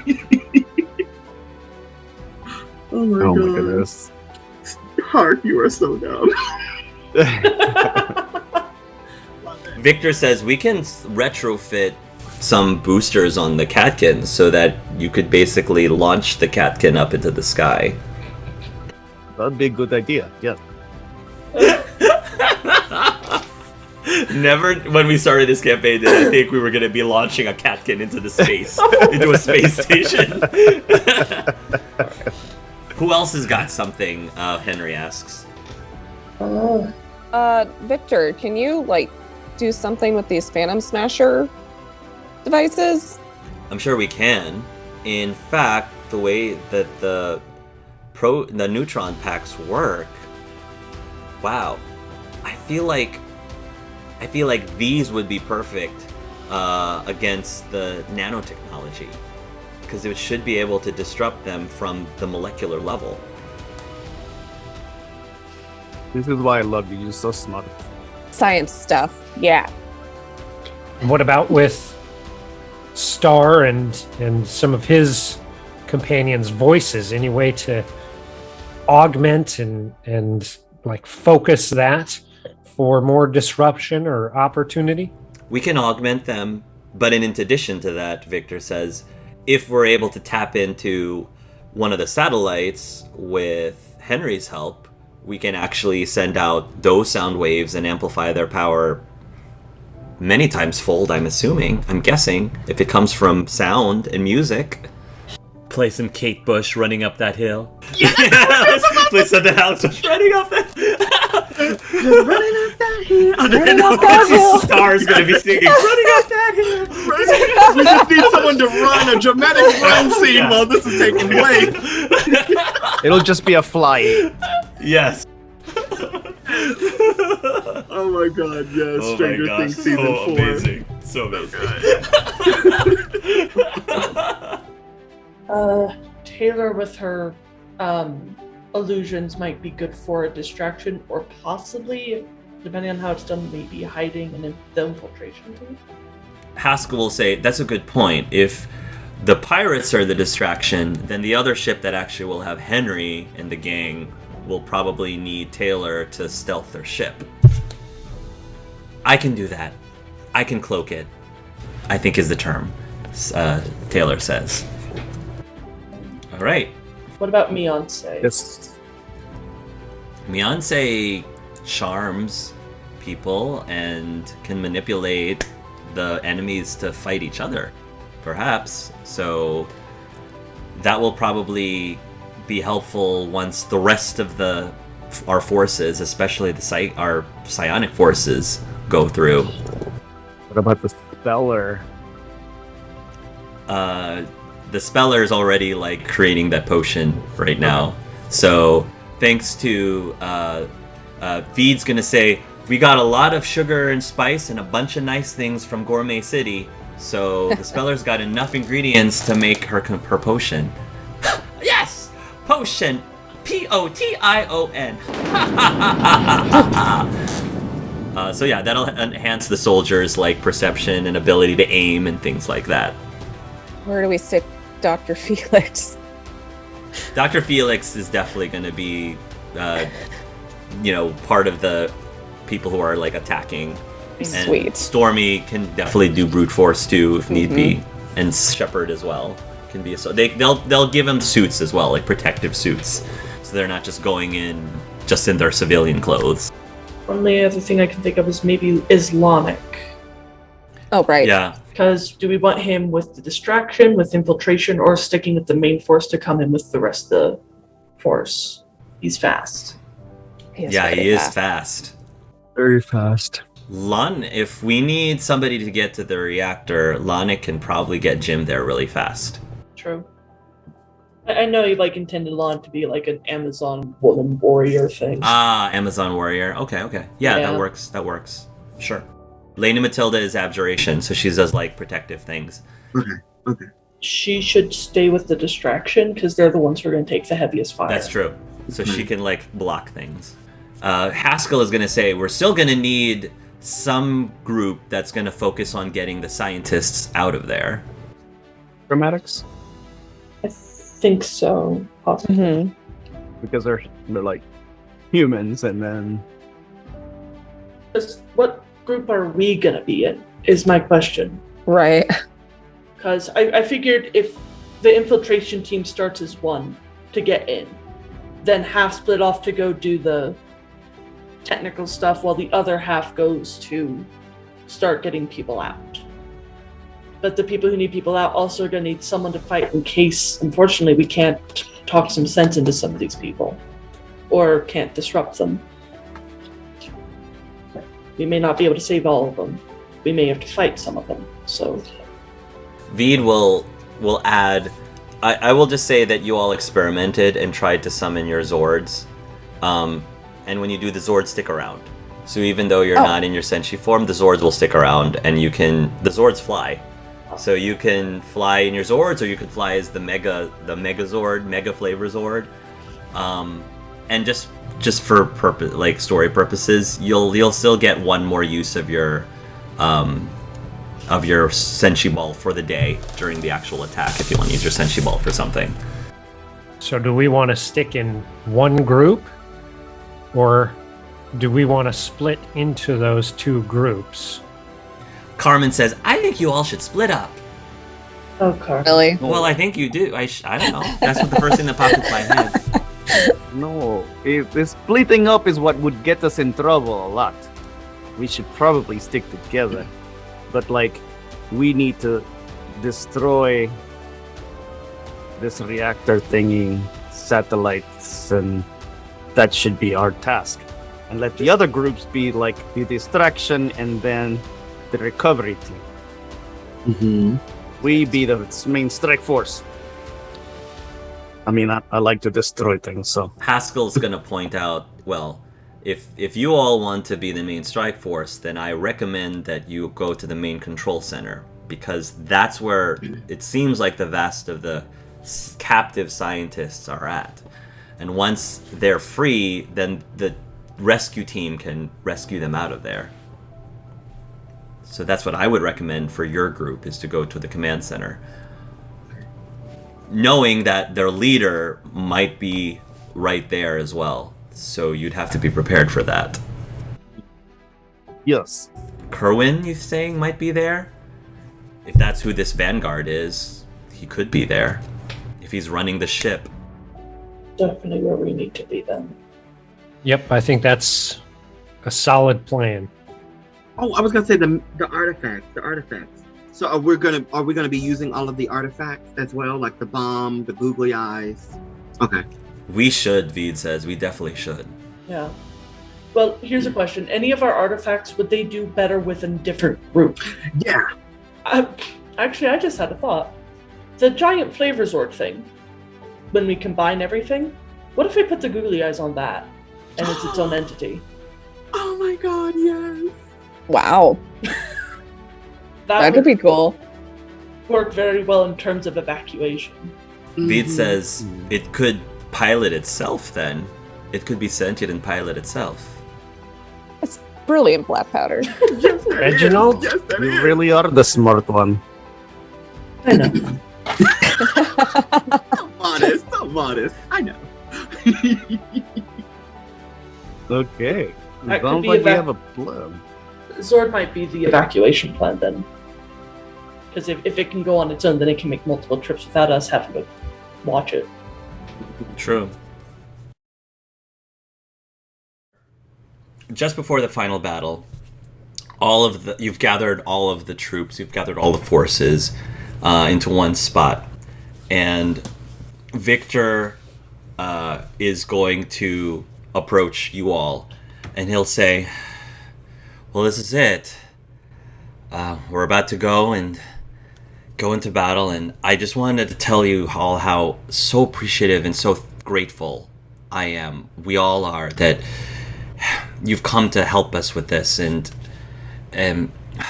[SPEAKER 3] Oh my
[SPEAKER 6] Oh
[SPEAKER 3] god.
[SPEAKER 6] my goodness.
[SPEAKER 3] Hark, you are so dumb.
[SPEAKER 1] Victor says we can retrofit some boosters on the catkin so that you could basically launch the catkin up into the sky.
[SPEAKER 6] That'd be a good idea, yeah.
[SPEAKER 1] Never, when we started this campaign, did I think we were going to be launching a catkin into the space, into a space station. Who else has got something? Henry asks.
[SPEAKER 5] Victor, can you do something with these Phantom Smasher devices?
[SPEAKER 1] I'm sure we can. In fact, the way that the neutron packs work, wow, I feel like these would be perfect against the nanotechnology, because it should be able to disrupt them from the molecular level.
[SPEAKER 6] This is why I love you. You're so smart.
[SPEAKER 5] Science stuff, yeah.
[SPEAKER 4] And what about with Star and some of his companions' voices? Any way to augment and focus that for more disruption or opportunity?
[SPEAKER 1] We can augment them, but in addition to that, Victor says, if we're able to tap into one of the satellites with Henry's help, we can actually send out those sound waves and amplify their power many times fold, I'm guessing, if it comes from sound and music. Play some Kate Bush running up that hill. Yeah! Play something else running up that
[SPEAKER 3] Running up that hill.
[SPEAKER 5] Running up that hill.
[SPEAKER 1] Star's gonna be singing running up that hill.
[SPEAKER 3] We just need someone to run a dramatic run scene while this is taking place.
[SPEAKER 6] It'll just be a flight.
[SPEAKER 1] Yes.
[SPEAKER 3] Oh my god, yes.
[SPEAKER 1] Oh
[SPEAKER 3] Stranger
[SPEAKER 1] my gosh,
[SPEAKER 3] Things season 4.
[SPEAKER 1] Amazing. So amazing.
[SPEAKER 2] Taylor with her illusions might be good for a distraction, or possibly, depending on how it's done, maybe hiding and the infiltration too.
[SPEAKER 1] Haskell will say, that's a good point. If the pirates are the distraction, then the other ship that actually will have Henry and the gang will probably need Taylor to stealth their ship. I can do that. I can cloak it, I think is the term, Taylor says. All right.
[SPEAKER 2] What about Beyonce?
[SPEAKER 6] Yes.
[SPEAKER 1] Beyonce charms people and can manipulate the enemies to fight each other, perhaps. So that will probably be helpful once the rest of our forces, especially our psionic forces, go through.
[SPEAKER 6] What about the speller?
[SPEAKER 1] The speller is already creating that potion right now. So thanks to Feed's gonna say, we got a lot of sugar and spice and a bunch of nice things from Gourmet City. So the speller's got enough ingredients to make her potion. Yes! Potion! Potion! So yeah, that'll enhance the soldiers' like perception and ability to aim and things like that.
[SPEAKER 5] Where do we stick Dr. Felix?
[SPEAKER 1] Dr. Felix is definitely going to be, part of the people who are like attacking. And
[SPEAKER 5] Sweet.
[SPEAKER 1] Stormy can definitely do brute force too if need be, and Shepard as well can be. So they'll give them suits as well, like protective suits, so they're not just going in just in their civilian clothes.
[SPEAKER 2] Only other thing I can think of is maybe Islamic.
[SPEAKER 5] Oh, right.
[SPEAKER 1] Yeah.
[SPEAKER 2] Because do we want him with the distraction, with infiltration, or sticking with the main force to come in with the rest of the force? He's fast.
[SPEAKER 1] He is fast.
[SPEAKER 6] Very fast.
[SPEAKER 1] Lon, if we need somebody to get to the reactor, Lonic can probably get Jim there really fast.
[SPEAKER 2] True. I know you intended Lon to be like an Amazon woman warrior thing.
[SPEAKER 1] Ah, Amazon warrior. Okay. Yeah, that works. Sure. Lady Matilda is abjuration, so she does protective things.
[SPEAKER 3] Okay.
[SPEAKER 2] She should stay with the distraction because they're the ones who are going to take the heaviest fire.
[SPEAKER 1] That's true. So she can block things. Haskell is going to say we're still going to need some group that's going to focus on getting the scientists out of there.
[SPEAKER 6] Chromatics?
[SPEAKER 2] I think so. Possibly.
[SPEAKER 5] Mm-hmm.
[SPEAKER 6] Because they're like humans, and then
[SPEAKER 2] What group are we going to be in is my question.
[SPEAKER 5] Right.
[SPEAKER 2] Because I figured if the infiltration team starts as one to get in, then half split off to go do the technical stuff while the other half goes to start getting people out. But the people who need people out also are going to need someone to fight in case, unfortunately, we can't talk some sense into some of these people or can't disrupt them. We may not be able to save all of them. We may have to fight some of them. So
[SPEAKER 1] Veed will add. I will just say that you all experimented and tried to summon your Zords, and when you do, the Zords stick around. So even though you're not in your Senshi form, the Zords will stick around, and the Zords fly. So you can fly in your Zords, or you can fly as the Mega Zord, Mega Flavor Zord, and just for purpose, story purposes, you'll still get one more use of your Senshi Ball for the day during the actual attack if you want to use your Senshi Ball for something.
[SPEAKER 4] So do we want to stick in one group, or do we want to split into those two groups?
[SPEAKER 1] Carmen says, I think you all should split up.
[SPEAKER 2] Oh, Carl.
[SPEAKER 5] Really?
[SPEAKER 1] Well, I think you do. I don't know. That's what the first thing that popped into my head.
[SPEAKER 6] no, if splitting up is what would get us in trouble a lot. We should probably stick together. But we need to destroy this reactor thingy, satellites, and that should be our task. And let the other groups be the distraction and then the recovery team.
[SPEAKER 3] Mm-hmm.
[SPEAKER 6] We be the main strike force. I mean, I like to destroy things, so.
[SPEAKER 1] Haskell's going to point out, well, if you all want to be the main strike force, then I recommend that you go to the main control center, because that's where it seems like the vast of the captive scientists are at. And once they're free, then the rescue team can rescue them out of there. So that's what I would recommend for your group, is to go to the command center, knowing that their leader might be right there as well. So you'd have to be prepared for that.
[SPEAKER 6] Yes.
[SPEAKER 1] Kerwin, you saying, might be there? If that's who this Vanguard is, he could be there. If he's running the ship.
[SPEAKER 2] Definitely where we need to be then.
[SPEAKER 4] Yep, I think that's a solid plan.
[SPEAKER 3] Oh, I was gonna say the artifacts. So are we gonna be using all of the artifacts as well, like the bomb, the googly eyes? Okay.
[SPEAKER 1] We should, Veed says. We definitely should.
[SPEAKER 2] Yeah. Well, here's a question. Any of our artifacts, would they do better with a different group?
[SPEAKER 3] Yeah.
[SPEAKER 2] Actually, I just had a thought. The giant flavor Zord thing, when we combine everything, what if we put the googly eyes on that and it's its own entity?
[SPEAKER 3] Oh my god, yes.
[SPEAKER 5] Wow. That could be cool.
[SPEAKER 2] Work very well in terms of evacuation.
[SPEAKER 1] Veed says it could pilot itself then. It could be sentient and pilot itself.
[SPEAKER 5] Brilliant, Black Powder.
[SPEAKER 3] Yes, that is.
[SPEAKER 4] Reginald?
[SPEAKER 3] Yes, that
[SPEAKER 6] You
[SPEAKER 3] is.
[SPEAKER 6] really are the smart one.
[SPEAKER 2] I know.
[SPEAKER 3] So modest. I know.
[SPEAKER 6] Okay.
[SPEAKER 2] That could
[SPEAKER 6] Sounds
[SPEAKER 2] be
[SPEAKER 6] like we
[SPEAKER 2] a
[SPEAKER 6] have a plan.
[SPEAKER 2] Zord might be the evacuation plan then. Because if it can go on its own, then it can make multiple trips without us having to watch it.
[SPEAKER 1] True. Just before the final battle, you've gathered all of the troops, you've gathered all the forces into one spot, and Victor is going to approach you all, and he'll say, "Well, this is it. We're about to go into battle, and I just wanted to tell you all how so appreciative and so grateful I am. We all are that you've come to help us with this, and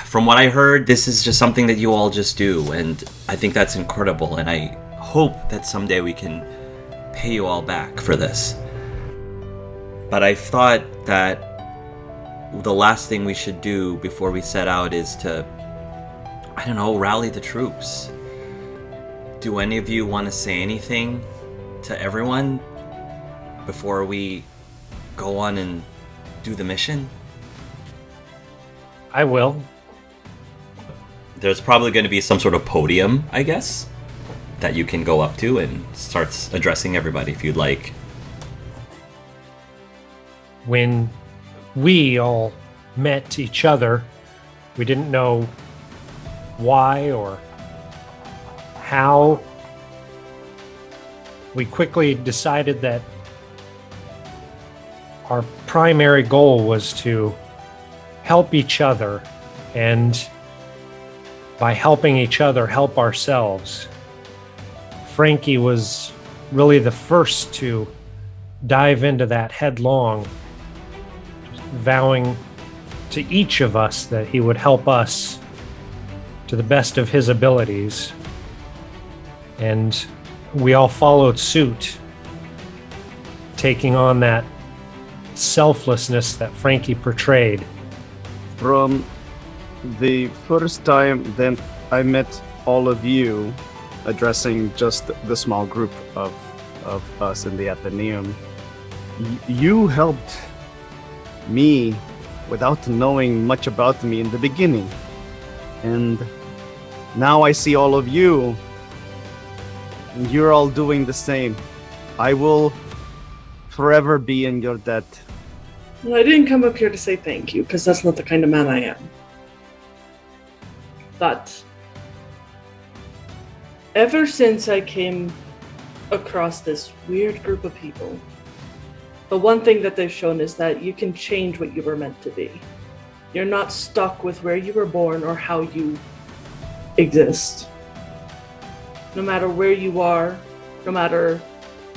[SPEAKER 1] from what I heard, this is just something that you all just do, and I think that's incredible, and I hope that someday we can pay you all back for this. But I thought that the last thing we should do before we set out is to, I don't know, rally the troops. Do any of you want to say anything to everyone before we go on and do the mission?"
[SPEAKER 4] I will.
[SPEAKER 1] There's probably going to be some sort of podium, I guess, that you can go up to and starts addressing everybody if you'd like.
[SPEAKER 4] When we all met each other, we didn't know why or how. We quickly decided that our primary goal was to help each other, and by helping each other, help ourselves. Frankie was really the first to dive into that headlong, vowing to each of us that he would help us to the best of his abilities. And we all followed suit, taking on that selflessness that Frankie portrayed.
[SPEAKER 6] From the first time that I met all of you, addressing just the small group of us in the Athenaeum, you helped me without knowing much about me in the beginning. And now I see all of you, and you're all doing the same. I will forever be in your debt.
[SPEAKER 2] Well, I didn't come up here to say thank you, because that's not the kind of man I am. But ever since I came across this weird group of people, the one thing that they've shown is that you can change what you were meant to be. You're not stuck with where you were born or how you exist. No matter where you are, no matter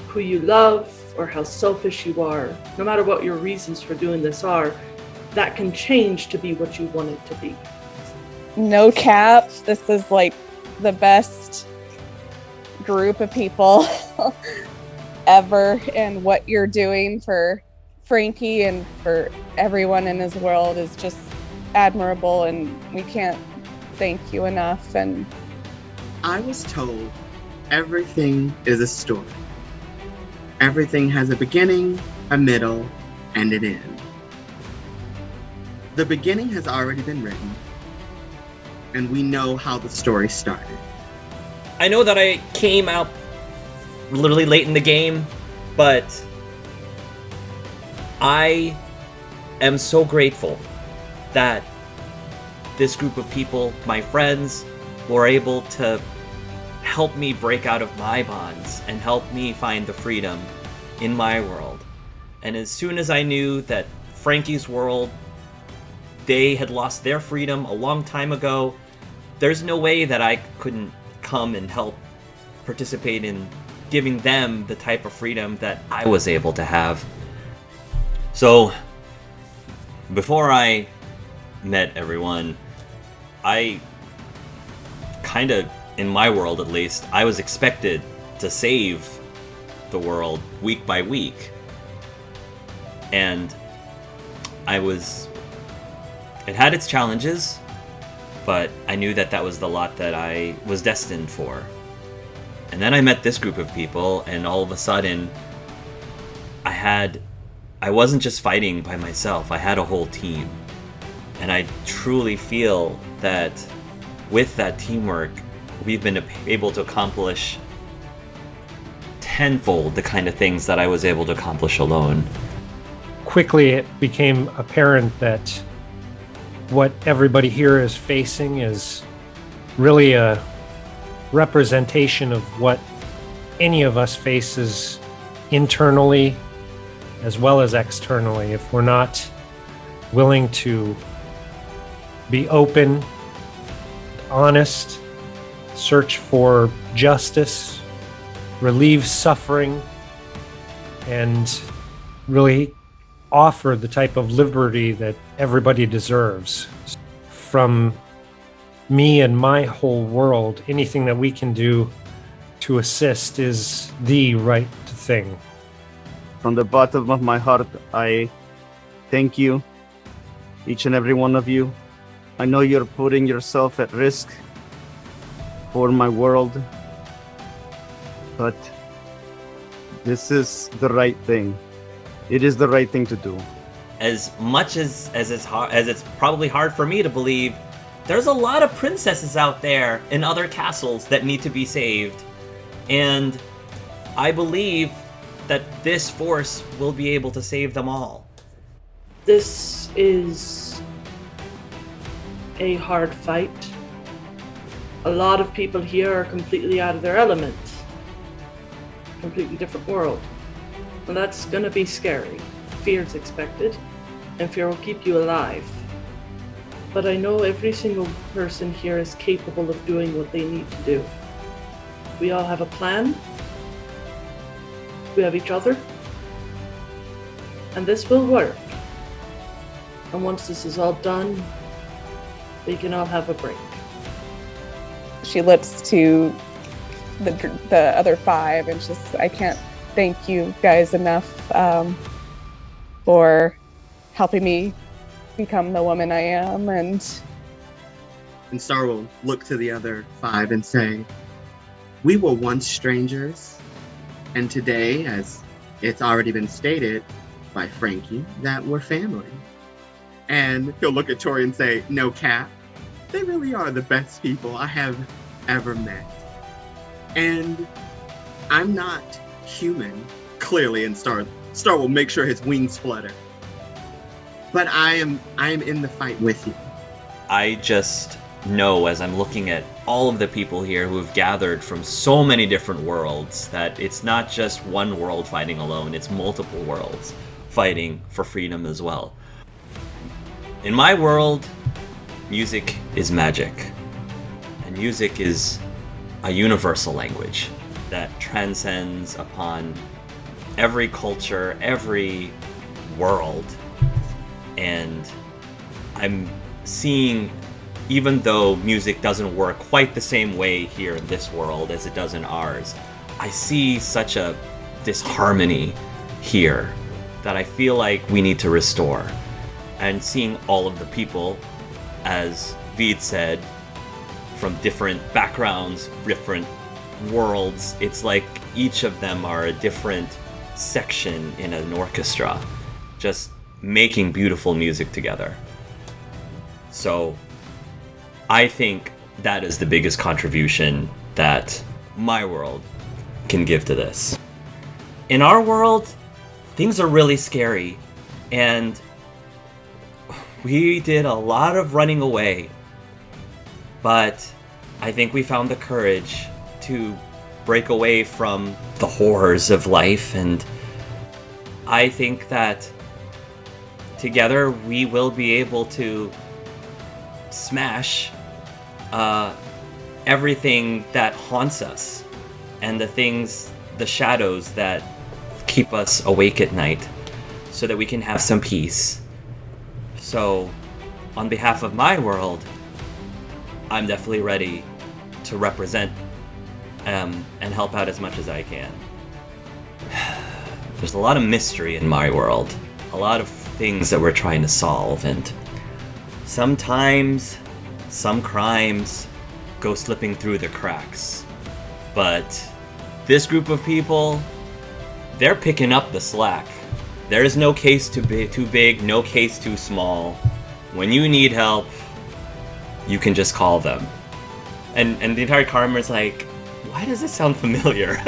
[SPEAKER 2] who you love or how selfish you are, no matter what your reasons for doing this are, that can change to be what you want it to be.
[SPEAKER 5] No cap, this is like the best group of people ever, and what you're doing for Frankie and for everyone in his world is just admirable, and we can't thank you enough. And
[SPEAKER 3] I was told everything is a story. Everything has a beginning, a middle, and an end. The beginning has already been written, and we know how the story started.
[SPEAKER 1] I know that I came out literally late in the game, but I am so grateful that this group of people, my friends, were able to help me break out of my bonds and help me find the freedom in my world. And as soon as I knew that Frankie's world, they had lost their freedom a long time ago, there's no way that I couldn't come and help participate in giving them the type of freedom that I was able to have. So, before I met everyone, I kind of, in my world at least, I was expected to save the world week by week. And I was It had its challenges, but I knew that that was the lot that I was destined for. And then I met this group of people, and all of a sudden, I wasn't just fighting by myself, I had a whole team. And I truly feel that with that teamwork, we've been able to accomplish tenfold the kind of things that I was able to accomplish alone.
[SPEAKER 4] Quickly, it became apparent that what everybody here is facing is really a representation of what any of us faces internally as well as externally. If we're not willing to be open, honest, search for justice, relieve suffering, and really offer the type of liberty that everybody deserves. From me and my whole world, anything that we can do to assist is the right thing.
[SPEAKER 6] From the bottom of my heart, I thank you, each and every one of you. I know you're putting yourself at risk for my world, but this is the right thing. It is the right thing to do.
[SPEAKER 1] As much as it's probably hard for me to believe, there's a lot of princesses out there in other castles that need to be saved. And I believe that this force will be able to save them all.
[SPEAKER 2] This is a hard fight. A lot of people here are completely out of their element. Completely different world. And that's gonna be scary. Fear's expected, and fear will keep you alive. But I know every single person here is capable of doing what they need to do. We all have a plan. We have each other. And this will work. And once this is all done, we can all have a break.
[SPEAKER 5] She looks to the other five and just, I can't thank you guys enough for helping me become the woman I am. And
[SPEAKER 3] Star will look to the other five and say, we were once strangers, and today, as it's already been stated by Frankie, that we're family. And he'll look at Tori and say, no cap, they really are the best people I have ever met. And I'm not human, clearly, and Star will make sure his wings flutter. But I am in the fight with you.
[SPEAKER 1] I just know, as I'm looking at all of the people here who have gathered from so many different worlds, that it's not just one world fighting alone, it's multiple worlds fighting for freedom as well. In my world, music is magic. And music is a universal language that transcends upon every culture, every world. And I'm seeing, even though music doesn't work quite the same way here in this world as it does in ours, I see such a disharmony here that I feel like we need to restore. And seeing all of the people, as Veed said, from different backgrounds, different worlds, it's like each of them are a different section in an orchestra, just making beautiful music together. So I think that is the biggest contribution that my world can give to this. In our world, things are really scary, and we did a lot of running away, but I think we found the courage to break away from the horrors of life, and I think that together we will be able to smash everything that haunts us and the shadows that keep us awake at night, so that we can have some peace. So, on behalf of my world, I'm definitely ready to represent and help out as much as I can. There's a lot of mystery in my world, a lot of things that we're trying to solve, and sometimes some crimes go slipping through the cracks. But this group of people, they're picking up the slack. There is no case too big, no case too small. When you need help, you can just call them. And the entire Karma is like, why does this sound familiar?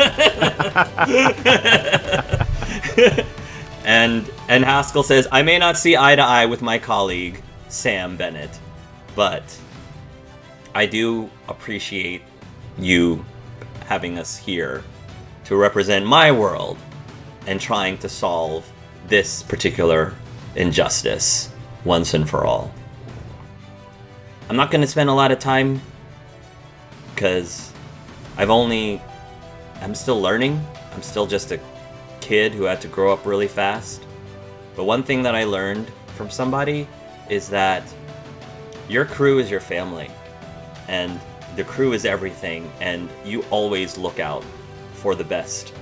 [SPEAKER 1] and Haskell says, I may not see eye to eye with my colleague, Sam Bennett, but I do appreciate you having us here to represent my world and trying to solve this particular injustice once and for all. I'm not going to spend a lot of time because I'm still learning. I'm still just a kid who had to grow up really fast. But one thing that I learned from somebody is that your crew is your family, and the crew is everything, and you always look out for the best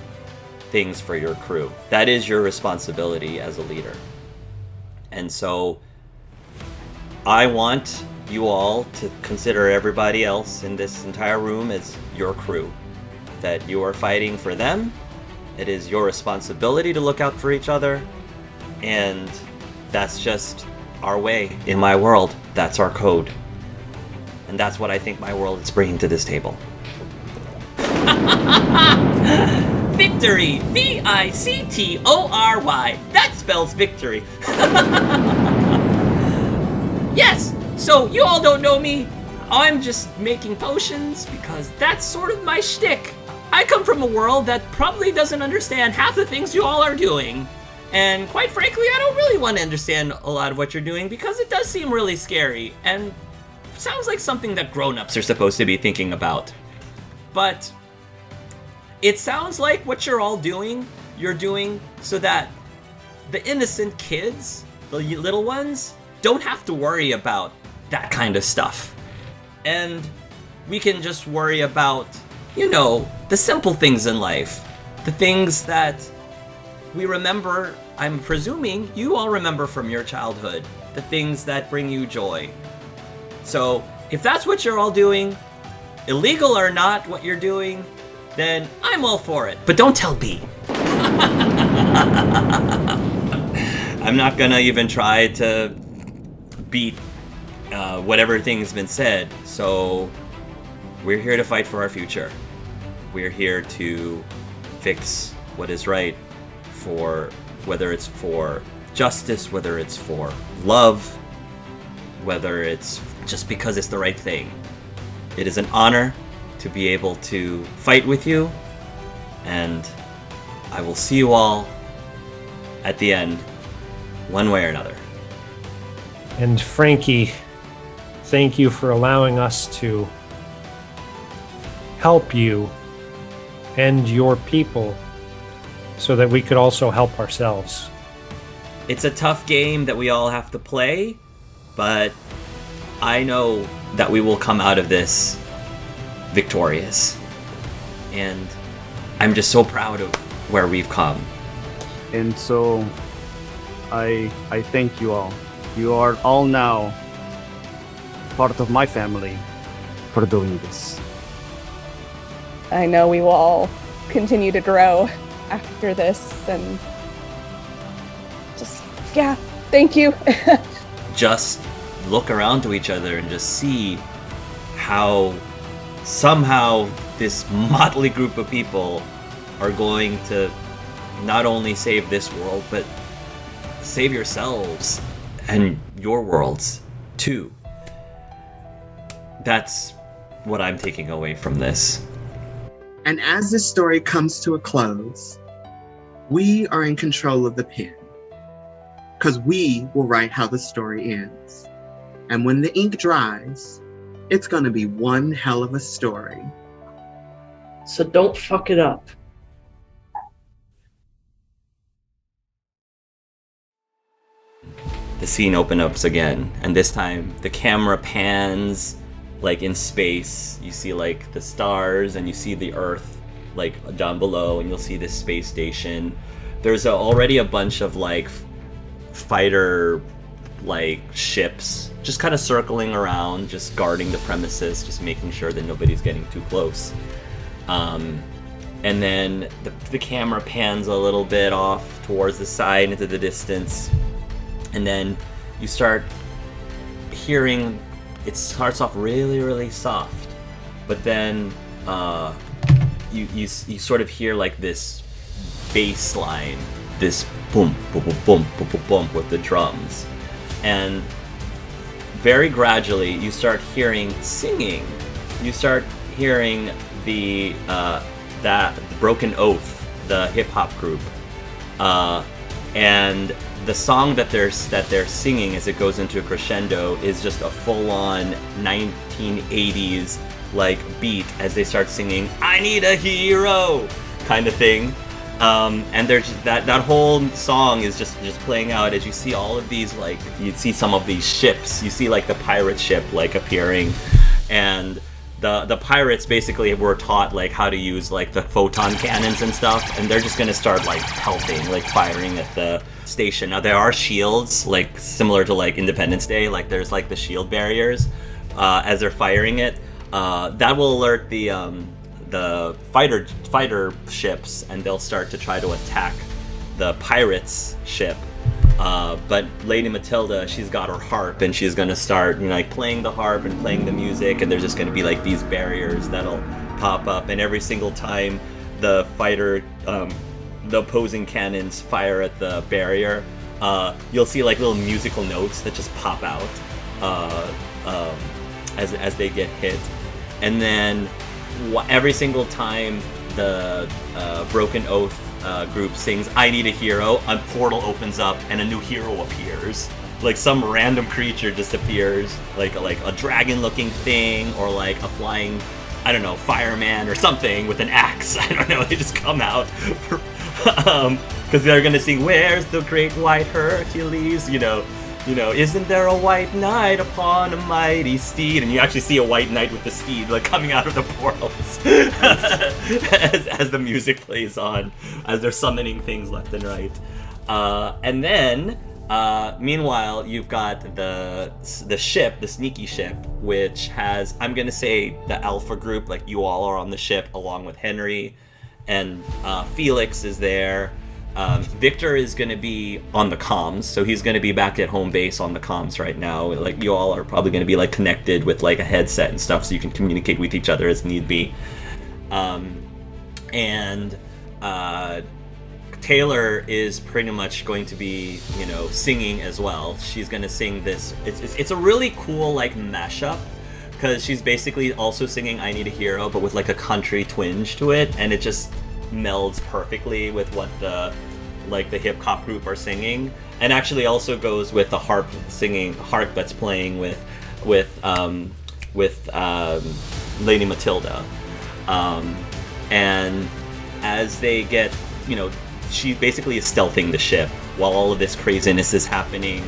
[SPEAKER 1] things for your crew. That is your responsibility as a leader. And so I want you all to consider everybody else in this entire room as your crew. That you are fighting for them. It is your responsibility to look out for each other. And that's just our way. In my world, that's our code. And that's what I think my world is bringing to this table. Victory! V-I-C-T-O-R-Y. That spells victory. Yes! So, you all don't know me. I'm just making potions because that's sort of my shtick. I come from a world that probably doesn't understand half the things you all are doing. And quite frankly, I don't really want to understand a lot of what you're doing because it does seem really scary and sounds like something that grown-ups are supposed to be thinking about. But it sounds like what you're all doing, you're doing so that the innocent kids, the little ones, don't have to worry about that kind of stuff. And we can just worry about, the simple things in life. The things that we remember, I'm presuming you all remember from your childhood. The things that bring you joy. So, if that's what you're all doing, illegal or not what you're doing, then I'm all for it. But don't tell B. I'm not gonna even try to beat whatever thing's been said. So, we're here to fight for our future. We're here to fix what is right, for whether it's for justice, whether it's for love, whether it's just because it's the right thing. It is an honor to be able to fight with you, and I will see you all at the end, one way or another.
[SPEAKER 4] And Frankie, thank you for allowing us to help you and your people so that we could also help ourselves.
[SPEAKER 1] It's a tough game that we all have to play, but I know that we will come out of this victorious. And I'm just so proud of where we've come.
[SPEAKER 6] And so I thank you all. You are all now part of my family for doing this.
[SPEAKER 5] I know we will all continue to grow after this, and thank you.
[SPEAKER 1] Just look around to each other and just see how somehow this motley group of people are going to not only save this world, but save yourselves and your worlds too. That's what I'm taking away from this.
[SPEAKER 3] And as this story comes to a close, we are in control of the pen, because we will write how the story ends. And when the ink dries, it's going to be one hell of a story.
[SPEAKER 2] So don't fuck it up.
[SPEAKER 1] The scene opens up again, and this time the camera pans like in space. You see like the stars, and you see the Earth like down below, and you'll see this space station. There's already a bunch of like fighter like ships just kind of circling around, just guarding the premises, just making sure that nobody's getting too close. And then the camera pans a little bit off towards the side into the distance, and then you start hearing, it starts off really, really soft, but then you sort of hear like this bass line, this boom, boom, boom, boom, boom, boom, boom with the drums, and very gradually you start hearing singing. You start hearing the Broken Oath, the hip hop group, and the song that they're singing as it goes into a crescendo is just a full-on 1980s like beat as they start singing "I Need a Hero" kind of thing. And they're just, that whole song is just playing out as you see all of these, like, you see some of these ships, you see like the pirate ship like appearing, and the pirates basically were taught like how to use like the photon cannons and stuff, and they're just gonna start like pelting, like firing at the station. Now there are shields, like similar to like Independence Day, like there's like the shield barriers as they're firing it. That will alert the fighter ships, and they'll start to try to attack the pirates ship. But Lady Matilda, she's got her harp, and she's gonna start, you know, like playing the harp and playing the music, and there's just gonna be like these barriers that'll pop up, and every single time the opposing cannons fire at the barrier, you'll see like little musical notes that just pop out as they get hit, and then every single time the Broken Oath group sings "I Need a Hero," a portal opens up and a new hero appears. Like some random creature just appears, like a dragon-looking thing, or like a flying, I don't know, fireman or something with an axe. I don't know. They just come out because they're gonna sing "Where's the Great White Hercules?" You know, isn't there a white knight upon a mighty steed? And you actually see a white knight with the steed like coming out of the portals as the music plays on, as they're summoning things left and right. And then, meanwhile, you've got the ship, the sneaky ship, which has, I'm gonna say, the Alpha group. Like you all are on the ship along with Henry, and Felix is there. Victor is going to be on the comms, so he's going to be back at home base on the comms right now. Like you all are probably going to be like connected with like a headset and stuff, so you can communicate with each other as need be. And Taylor is pretty much going to be, you know, singing as well. She's going to sing this. It's a really cool like mashup, because she's basically also singing "I Need a Hero" but with like a country twinge to it, and it just melds perfectly with what the hip hop group are singing, and actually also goes with the harp that's playing with Lady Matilda. And as they get, you know, she basically is stealthing the ship while all of this craziness is happening.